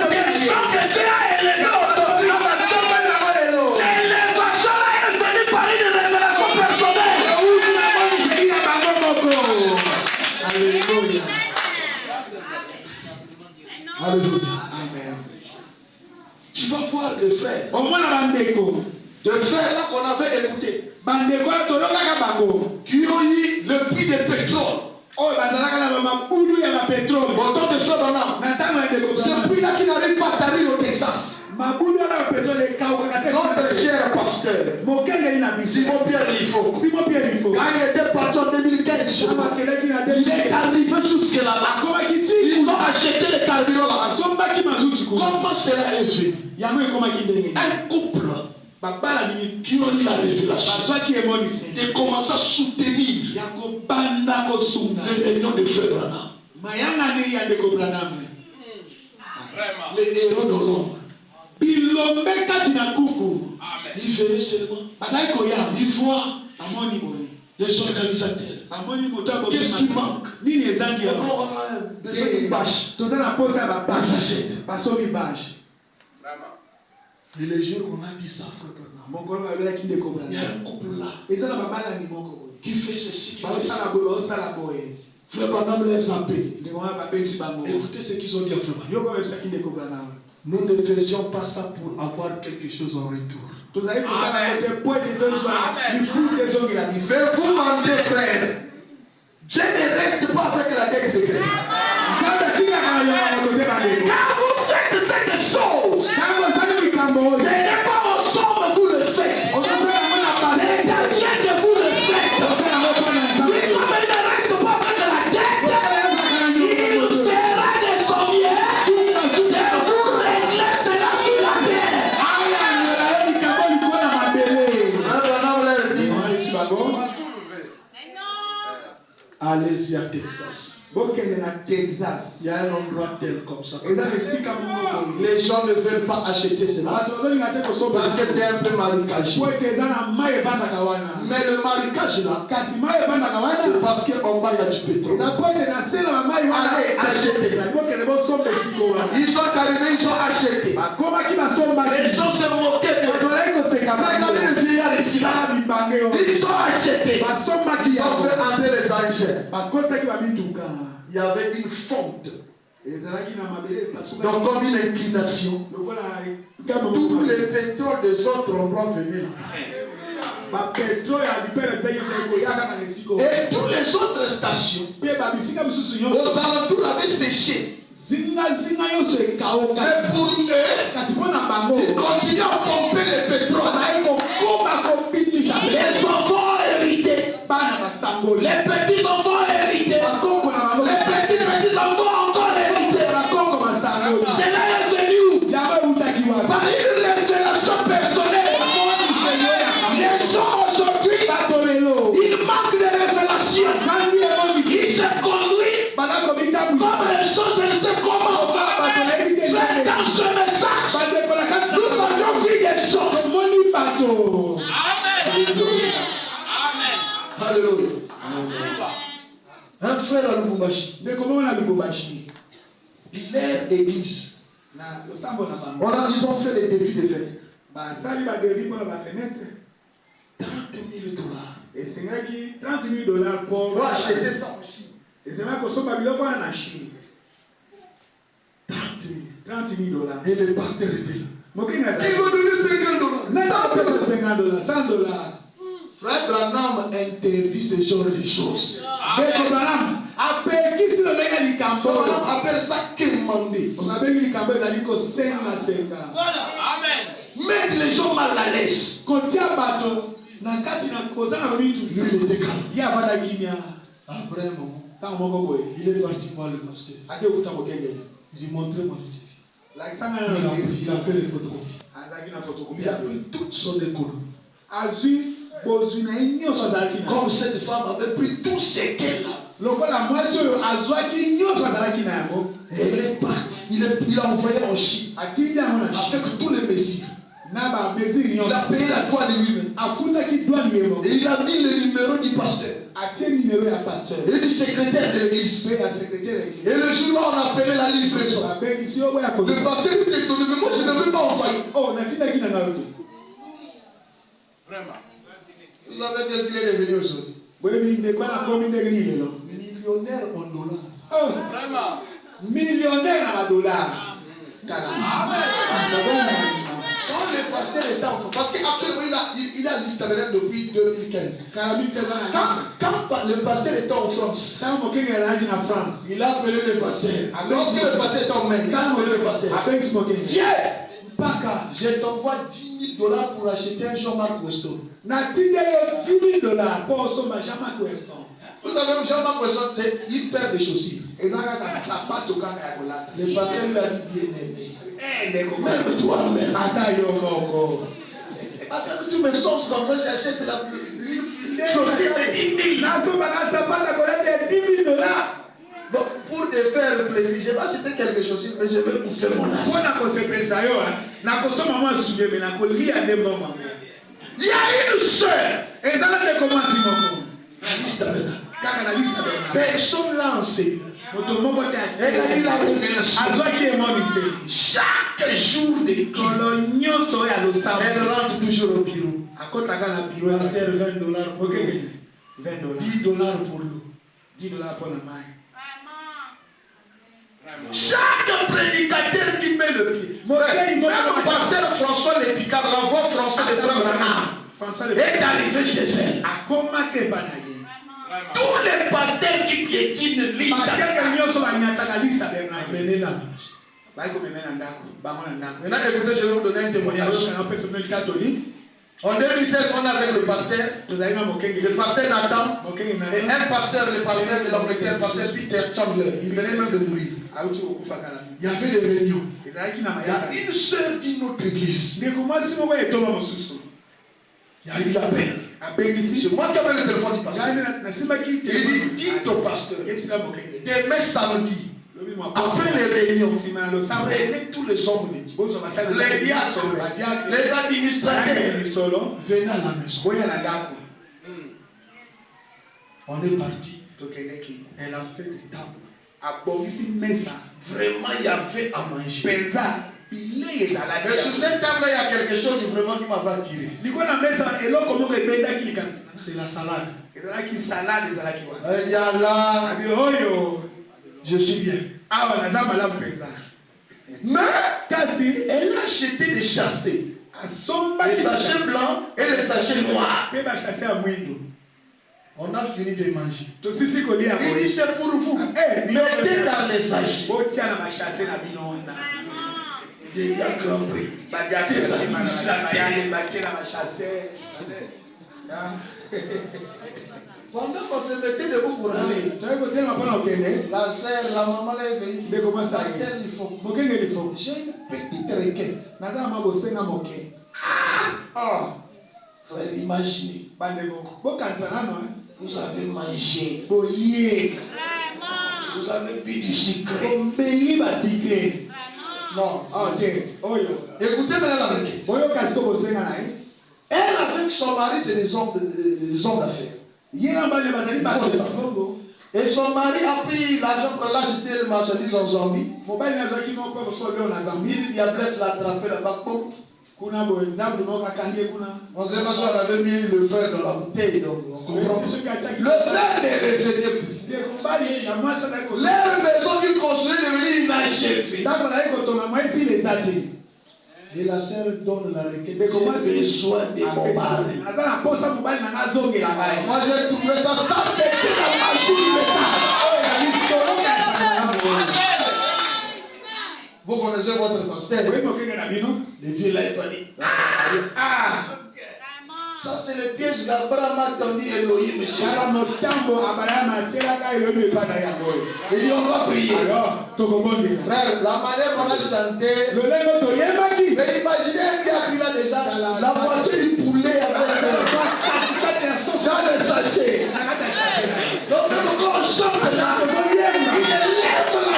des gens que Dieu a élevés aujourd'hui, l'élévation là est venue par une révélation personnelle. Alléluia. Alléluia. Amen. Tu vas voir des frères. omona bandeko Des frères là qu'on avait écoutés. bandeko oyo toyokaka bango Qui ont eu le prix de pétrole. oyo bazalaka na bamabulu ya bapetrole Au temps de Sodoma. na ntango ya ndeko Ce prix là qui n'arrive pas à t'arriver au Texas. mabulu wana bapetrole ekawukaka te Notre cher pasteur, mokengeli na biso Simon Pierre Lifo, simo pierre ifo quand il était parti en 2015, amakeleki na il est arrivé jusque là-bas. akomaki Ils ti ont acheté le carburant là. asombaki mazuti kuna Comment cela est venu? yango ekomaki ndenge Un couple babala nini qui ont eu la révélation bazwaki emoniseli de commencer à soutenir ya kobanda kosunga les réunions de frère Branham, mayangani ya ndeko braname les héros de l'ombre. bilombe kati na kuku Ils venaient seulement, bazali koya ils voient amoni boye les organisateurs. amoni moto Qu'est-ce qui manque? nini ezangi On yango a besoin d'une bâche. toza na posa ya babashe Bachette. basomi bashe Et les jours qu'on a dit ça, frère Branham, mokolo babelaki ndeko il y a braname un couple là eza na babalani moko boye qui fait ceci, qui fait ça. baosala boye baosala boye Frère Branham les a appelés. ndeko wana babengisi bango Écoutez ce qu'ils ont dit à Frère Branham. yoko babebisaki ndeko braname Nous ne faisions pas ça pour avoir quelque chose en retour. tozali kosala yango te po ete tozwa lifuti ezongela biso Mais vous mentez, frère. Dieu ne reste pas avec la tête de quelqu'un. nzambe atikaka na yoka moto te bandeko Quand vous faites cette chose, ntango osali likambo ce oyo n'est pas ensemble que vous le faites. ozosala yango na C'est à pase Dieu que vous le faites. osala yango mpo na Lui, nzambe comme il ne reste pas avec la tête, il fera de son mieux de vous régler cela sur la terre. Abraham leur dit, allez-y à Texas. bokende na texas Il y a un endroit tel comme ça. eza esika moko boye Les gens ne veulent pas acheter cela bato bazolinga te kosomba parce que c'est un peu marécageux. po ete eza na mai evandaka wana Mais le marécage là, kasi mai evandaka c'est wana parce qu'en bas il y a du pétrole. eza po ete na se na bamai wana Allez, achetez. ezali bokende bosomba esika wana Ils sont arrivés, ils ont acheté. bakomaki basombaki Les gens se moquaient de bato bazali koseka Regardez le vieillard ici là. bana bibange oyo Ils ont acheté. basombaki Ils ont yango fait entrer les engins. bakotaki babituka Il y avait une fonte. ezalaki na mabele Donc comme une inclination. lokola Tous les pétroles des autres endroits venaient là. bapetro ya bipele mpe nyonso ekoyaka na esika oyo Et toutes les autres stations mpe babisika misusu aux nyonso alentours avaient séché. zingazinga nyonso ekauka Mais pour eux, kasi mpo na bango ils continuaient à pomper le pétrole. bazali kokoma kobimisa Les enfants ont hérité. bana basangoli Les petits enfants ont hérité. bakoko na bango Les petits enfants ont encore hérité. bakoko basangoli Cela est venu où? yango eutaki wapi Par une révélation personnelle. Les gens aujourd'hui, bato lelo ils manquent de révélation. bazangi emonisi Ils se conduisent baza comme komitabwisa les choses, je ne sais comment. Faites dans ce message, bandekolaka nous avions vu des choses. tomoni bato Alléluia. Un frère à Lubumbashi, ndeko moko na lubumbashi leur église, na losambo na bango ils ont fait les défis de fenêtre. basali badevi mpona bafenetre 30 000 dollars. esengaki 30 000 $ mpo Faut acheter ça en Chine. esengaki kosomba biloko wana na chine 30 000. 30 000 $. Et le pasteur était là. mokingi Il m'a donné 50 $. $100 $100 Frère Branham interdit ce genre de choses. ndeko branam apekisi lobenge likambo Branham appelle ça quémander. osabengi likambo ezali kosengasenga Mettre les gens mal à l'aise. kotia bato na kati na kozana babitu Lui, il était calme. ya vada kimia Après un moment, tango moko boye il est parti voir le pasteur. ake okuta mokengeli Il dit, montrez-moi de tes filles. lakisanga Il a fait les photocopies. azalaki na Il photocopie a pris toute son économie. azwi bozwi na ye nyonso azalaki na Comme cette femme avait pris tout ce qu'elle a. lokola mwasi oyo azwaki nyonso azalaki na yango Elle est partie. Il a envoyé en Chine atindi yango na Chine avec tous les messieurs. na bamesiri Il a nyonso payé la douane lui-même. afutaki douane ye moko Et il a mis le numéro du pasteur atie nimero ya pasteur et du secrétaire de l'église. mpe ya secrétaire ya Et église le jour-là, on a appelé la livraison. babengisi yo boya Le koto pasteur dit étonné, mais moi je ne veux pas envoyer. oh natindaki na ngai te Vous savez qu'est-ce qu'il est devenu aujourd'hui? boyebi ndeko nakomi ndenge nini lelo Millionnaire en dollars. oh millionnaire na badollar Quand le pasteur était enfant, parce qu'actuellement il a l'Istamérien depuis 2015. Quand le pasteur était en France, ntango mokenge alaki na France il a appelé le pasteur. Lorsque le pasteur était en Maine, il a appelé le pasteur. abengisi mokenge Viens, mpaka je t'envoie 10 000 $ pour acheter un Jean-Marc Weston. natinde yo 10 000 $ mpo osomba Jean-Marc Weston Vous savez, Jean-Marc Weston, c'est une paire de chaussures. eza kaka sapato kaka ya kolata Le pasteur lui a dit bien aimé. ndeko Même toi-même. ata yo moko Avec tous mes sources, quand j'achète la chaussure de 10 000. nasombaka sapato ya kolata ya 10 000 $. Bon, pour te faire plaisir, je vais acheter quelque chose, mais je vais bouffer mon argent. mpo na kosepelisa yo nakosomba mwa suye me nakolia nde mboma Il y a une sœur. ezala ndeko mwasi moko La liste avec elle. kaka na lista bena Personne l'a enseigné. moto moko te Elle a eu la révélation. azwaki emonise Chaque jour de kolo culte, nyonso oyo elle alosambo rentre toujours au bureau. akotaka na biro ya Pasteur, 20 $ pour okenge l'eau. 20 $, 10 $ pour l'eau. 10 $ mpo na mai Chaque prédicateur qui met le pied. Mon Frère, frère, il m'a- même pasteur François Lépicard, la voix française de Frère Branham, François le est arrivé chez elle. akomaka epa na ye Tous les pasteurs qui piétinent l'Islam, bakenge nyonso banyataka lista bernard amenez-la. bayi komeme na ndako bango na ndako Maintenant, écoutez, je vais vous donner un témoignage. oyokana opesa meli catholique En 2016, on avait le pasteur, tozali na mokenge le pasteur Nathan, mokenge et na un pasteur, le pasteur de l'Angleterre, le pasteur Peter Chandler. Il venait même de mourir. auti kokufa kala Il y avait des réunions. ezalaki na Il y a mayaka une sœur d'une autre église. ndeko mwasi moko etomba mosusu Il y a eu l'appel. abengisi C'est moi qui avais le téléphone du pasteur. ngai nasimbaki Il dit, dites au pasteur, yebisila mokenge demain samedi, lobi mwa après les réunions, nsima na losambo prenez tous les hommes de Dieu, bozwa basala les diacres, les administrateurs, lisolo venez à la maison. boya na ndako On est parti. tokendeki Elle a fait des tables. abongisi mesa Vraiment, il y avait à manger. mpenza bilei ezalaki Mais sur cette table, il y a quelque chose vraiment qui m'avait attiré. likolo na mesa eloko moko ebendaki likanisi C'est la salade. ezalaki salade ezalaki wana Il y a là, abi oyo je suis bien. awa naza malamu mpenza Mais kasi elle a acheté des chassés. Les asombaki sachets blancs et les sachets noirs. mpe bachase ya mwindo On a fini de manger. tosisi kolia Il dit c'est pour vous. Mettez dans les sachets. botia na bachase na bino wana Des biens grand prix. badiabayale batie na bachase Pendant qu'on se mettait debout pour aller, toyei kotelema mpona kokende la sœur, la maman là est venue. ndeko mwasi Pasteur, il faut. mokenge lifo J'ai une petite requête. naza na mabosenga moke Frère, imaginez. bandeko bokanisa nano Vous avez mangé. bolie Vous avez bu du sucre. bombeli basike Non. te oyo Écoutez maintenant la requête. boyoka siko bosenga na ye Elle avec son mari, c'est des hommes d'affaires. ye na bale bazali bato ya bongo Et son mari a pris l'argent pour l'acheter le marchandise en Zambie. mobali nazwaki moko kosala leo na zambi Il diablesse l'a attrapé là-bas. Boum. kuna boye nzambe moko akangi ye kuna On sait pas si on avait mis le fer dans la bouteille. Donc on comprend. soki atiaki Le fer ne revenait plus. ndeko mobali ya mwasi azali Leur maison qu'il construit devenue inachevée. ndako azali kotonga mwa esili eza te Et la sœur donne la requête. ndeko J'ai besoin de mon mari. aza na posa mobali nanga azongela ngai Moi j'ai trouvé ça. Ça c'était la magie du message. oyo ezali solo ya Vous connaissez votre pasteur. oyebi okenge na bino Le vieux là il va dire. ah Ça, c'est le piège qu'Abraham a tendu Elohim. Il dit, on va prier. Frère, la manière qu'on a chanté, mais imaginez un gars qui a déjà la voiture du poulet avec dans le sachet. Donc, on chante là. Il élève la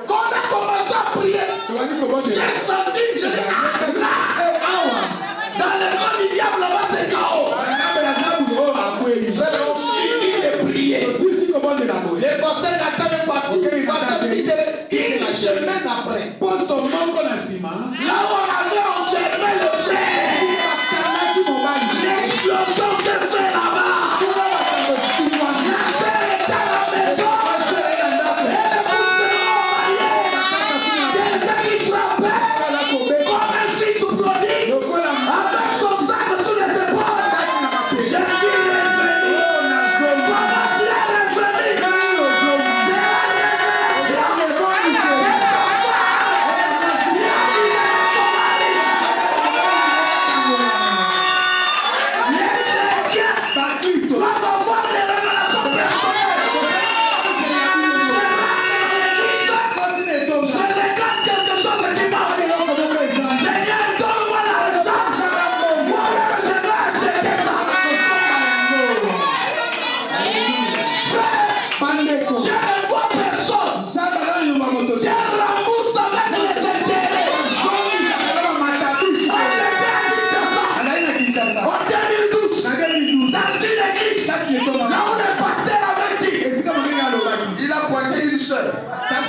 quand on a commencé à prier, j'ai senti, dans le camp du diable, là-bas, c'est chaos. J'ai fini de prier. Le pasteur Nathan est parti. Le pasteur Peter, une semaine après, là où on avait enfermé le fer, l'explosion s'est faite là-bas. La sœur est à la maison. Quelqu'un qui frappait comme un fils prodigue avec son sac sous les épaules. Je suis revenu. Comment tu es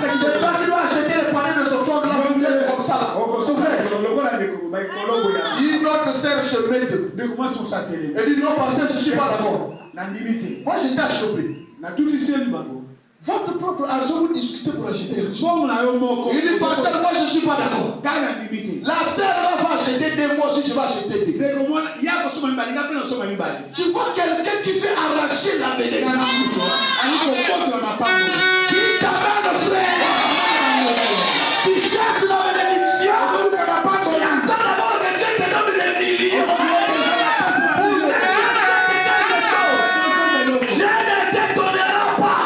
C'est toi qui dois acheter les paniers de son fond là, vous êtes comme ça là. Il notre sœur se met. Elle dit non, pasteur, je ne suis pas d'accord. Moi j'étais à choper. Votre propre argent, vous discutez pour acheter le jour. Il dit, pasteur, moi je ne suis pas d'accord. La sœur là va acheter des mois si je vais acheter des. Tu vois quelqu'un qui fait arracher la bénédiction. Qui t'amène le frère. Tu cherches la bénédiction. Tu attends d'abord que Dieu te donne les millions. Je ne te donnerai pas.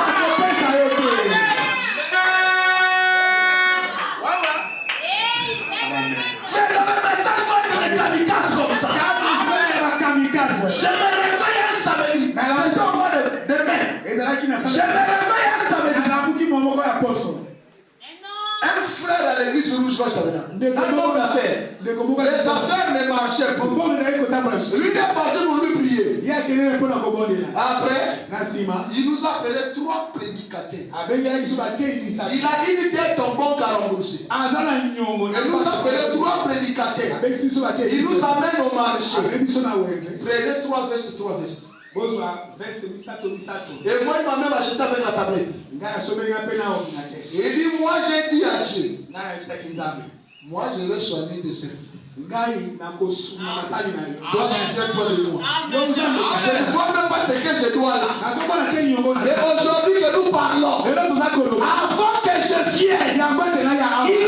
Fais le message pour être kamikaze comme ça. Je me réveille un samedi. C'est au mois de mai. Je me réveille un samedi. Un frère à l'église rouge va s'amener. Un homme d'affaires. Les affaires ne marchaient pas. Lui est parti pour lui prier. Après, il nous a appelé 3 prédicateurs. Il a une dette en banque à rembourser. Il nous a appelé 3 prédicateurs. Il nous amène au marché. Prenez 3 vestes, 3 vestes. Et moi, il m'a même acheté avec la tablette. Il dit, moi, j'ai dit à Dieu, moi, je vais soigner tes services. Donc, viens-toi de moi. Je ne vois même pas ce que je dois là. Et aujourd'hui que nous parlons, avant que je vienne, il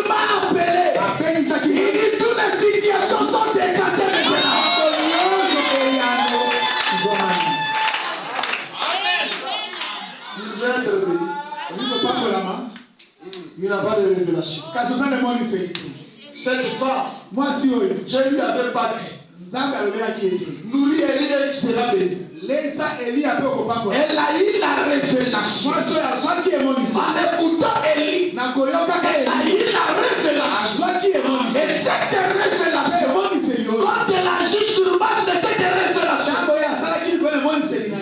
m'a appelé. Il dit, toutes les situations sont décantées maintenant. Il n'a pas de révélation. Cette femme, je lui avais pas dit. Nous lui sera béni. Elle a eu la révélation. En écoutant Élie, elle a eu la révélation. Et cette révélation, quand elle agit sur base de cette révélation,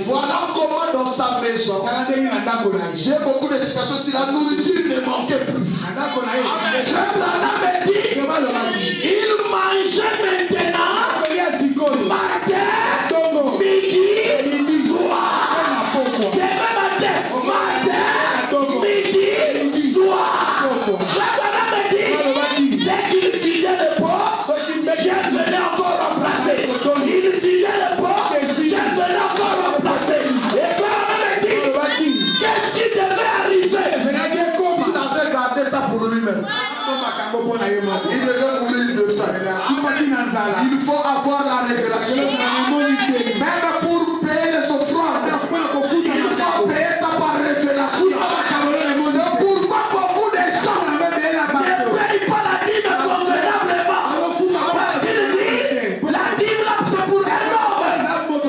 voilà comment dans sa maison, j'ai beaucoup de situations si la nourriture ne manquait plus. Il mangeait maintenant matin, midi, soir. Demain matin, midi, soir. Dès qu'il filait le pot, Dieu venait encore remplacer. Il filait le pot, Dieu venait encore remplacer. Et Pharaon avait dit, qu'est-ce qui devait arriver? Il avait gardé ça pour lui-même. Il devait mourir de faim. Il faut avoir la révélation. Même pour payer les offrandes, il faut payer ça par révélation. C'est pourquoi beaucoup de gens ne payent pas la dîme convenablement. Parce qu'ils disent, la dîme là, c'est pour un homme.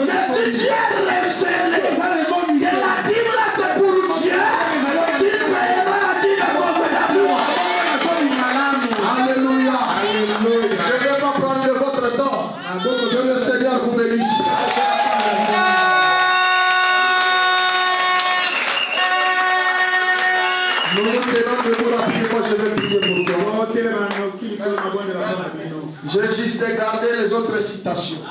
Mais si Dieu est révélé, que la dîme là, c'est pour Dieu, tu payeras la dîme convenablement. Alléluia. Je ne vais pas prendre de votre temps. Que le Seigneur vous bénisse. Nous nous tenons debout rapidement, je vais prier pour toi. J'ai juste gardé les autres citations.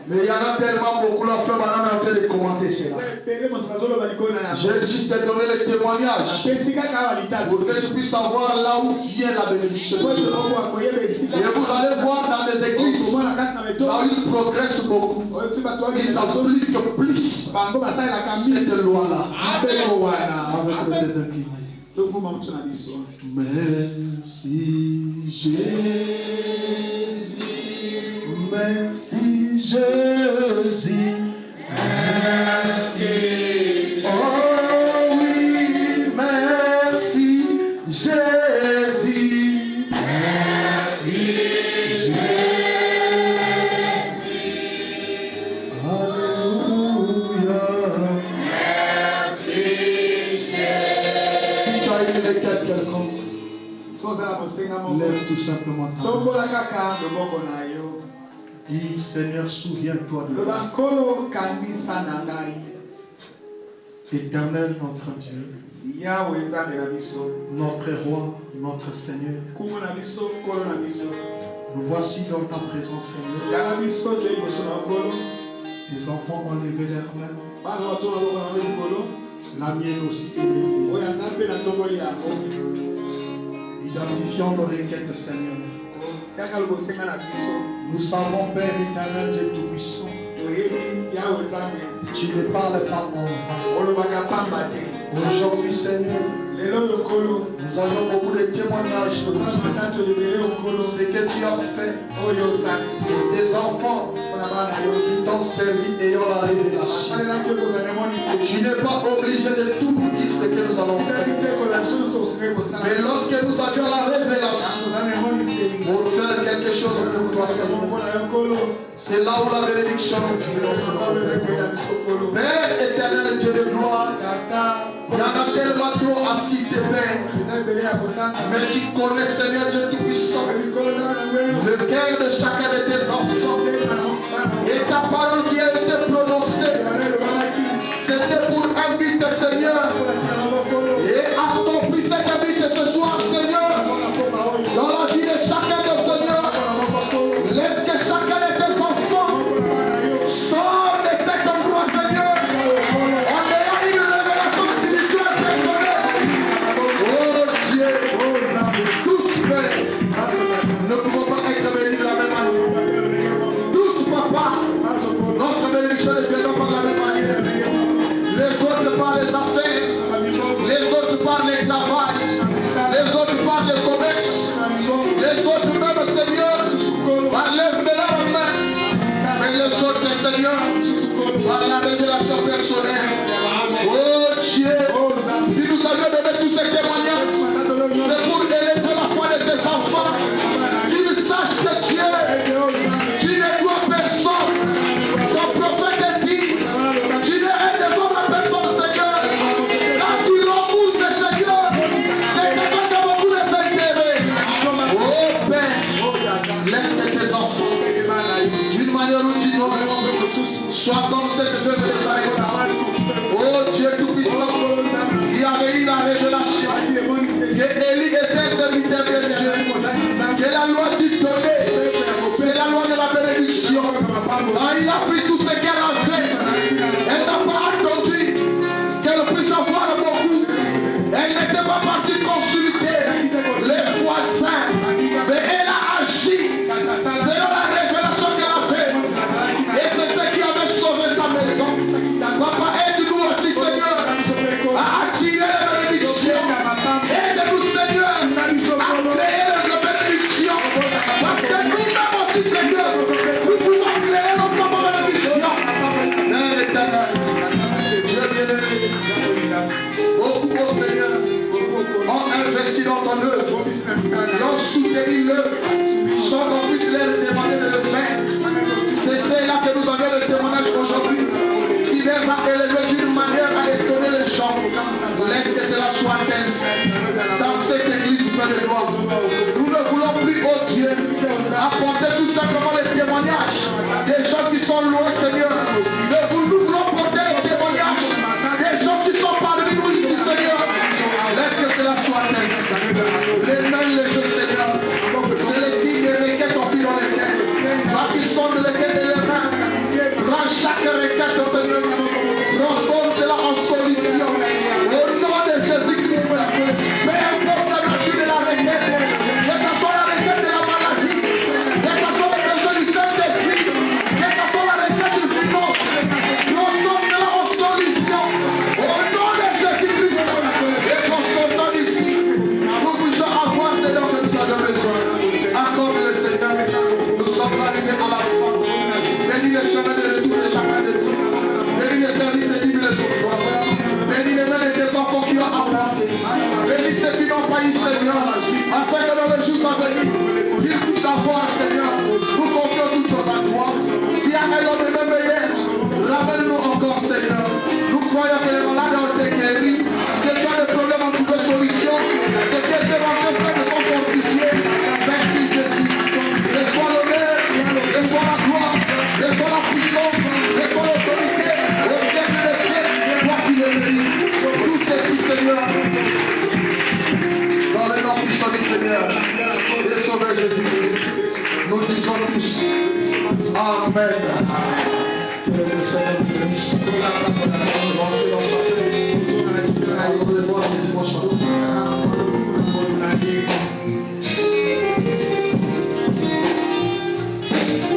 Mais il y en a tellement beaucoup, la femme est en train de commenter cela. J'ai juste donné les témoignages pour que tu puisses savoir là où vient la bénédiction de Dieu. Et vous allez voir dans les églises, là où ils progressent beaucoup, ils appliquent plus cette loi-là. Avec les inclinés. Merci Jésus, merci Jésus, merci. Oh oui, merci Jésus, merci Jésus. Alléluia. Quelconque, lève tout simplement ta main. Dis Seigneur, souviens-toi de moi. Éternel notre Dieu, notre roi, notre Seigneur, nous voici dans ta présence, Seigneur. Les enfants ont levé leurs mains. La mienne aussi est levée. Identifions nos requêtes, Seigneur. Nous savons, Père éternel, Dieu tout-puissant, tu ne parles pas en vain. Aujourd'hui, Seigneur, nous avons beaucoup de témoignages de ce que tu as fait. Des enfants qui t'ont servi ayant la révélation. Tu n'es pas obligé de tout nous dire ce que nous avons fait. Mais lorsque nous avions la révélation pour faire quelque chose pour toi, Seigneur, c'est là où la bénédiction nous vient. Père éternel, Dieu de gloire, il y en a tellement trop assis de paix. Mais tu connais, Seigneur Dieu Tout-Puissant, le cœur de chacun de tes enfants. Et ta parole qui a été prononcée, c'était pour inviter, Seigneur, et accomplir cette invite ce soir, Seigneur, dans la vie de chacun de Seigneur. Laisse que chacun de tes enfants sorte de cet endroit, Seigneur, en ayant une révélation spirituelle personnelle. Oh Dieu, tous Père, nous ne pouvons pas être bénis de la même manière. Tous, Papa, notre bénédiction ne vient pas de la même manière. Les autres par les affaires, les autres par les travail, les autres par le commerce, les autres même, Seigneur, par l'œuvre de la main, mais les autres, Seigneur, par la révélation personnelle. Oh Dieu, si nous avions donné tous ces témoignages, c'est pour élever la foi de tes enfants, qu'ils sachent que Dieu, tu ne dois personne. Ton prophète dit, tu ne es devant la personne, Seigneur. Quand tu rembourses, Seigneur, c'est quelqu'un qui a beaucoup d'intérêt. Oh Père, laisse que tes enfants, d'une manière ou d'une autre, soient comme cette veuve de Sarepta. Oh Dieu Tout-Puissant, qui avait eu la révélation que Élie était serviteur de Dieu, que la loi du donné, c'est la loi de la bénédiction. Quand il a pris tout ce qu'elle a fait, elle n'a pas attendu qu'elle puisse avoir beaucoup. Elle n'était pas partie consulter les voisins, mais elle a agi selon la révélation qu'elle a faite. Et c'est ce qui avait sauvé sa maison. Papa, aide-nous aussi, Seigneur, à attirer la bénédiction. Aide-nous, Seigneur, à intense dans cette église, Père de gloire. Nous ne voulons plus, oh Dieu, apporter tout simplement les témoignages des gens qui sont loin, Seigneur. Nous voulons porter les témoignages des gens qui sont parmi nous ici, Seigneur. Laisse que cela soit intense. Les mains levées, Seigneur. C'est le signe des requêtes en fil dans lesquelles. Toi qui sonnes les requêtes et les mains. Prends chaque requête, Seigneur. Transforme cela en solution. Au nom de Jésus-Christ. Peu importe la nature de la requête. Que ce soit la requête de la maladie. Que ce soit la personne du Saint-Esprit. Que ce soit la requête du finance. Transforme cela en solution. Au nom de Jésus-Christ. Et qu'on s'entende ici. Nous puissions avoir, Seigneur, que nous avons besoin. Accorde le Seigneur. Nous sommes arrivés à la fin. Bénis le chemin de retour de chacun de nous. Bénis le service de Bible ce soir. Bénis les mains des enfants qui ont apporté. Bénis ceux qui n'ont pas eu, Seigneur. Afin que dans les jours à venir, qu'ils puissent avoir, Seigneur. Nous confions toutes choses à toi. Si à meilleur de même meilleur, ramène-nous encore, Seigneur. Nous croyons que les malades ont été guéris. C'est pas le problème en trouver solution. C'est que les manquants frères sont fortifiés. Merci Jésus. Reçois l'honneur, reçois la gloire, reçois la puissance, reçois l'autorité. Au siècle des siècles, toi qui le mérites. Tout ceci, Seigneur. Dans le nom puissant du Seigneur et Sauveur Jésus-Christ, nous disons tous Amen. Que le Seigneur vous bénisse. Rentrez dans sa paix. Allons le voir le dimanche matin.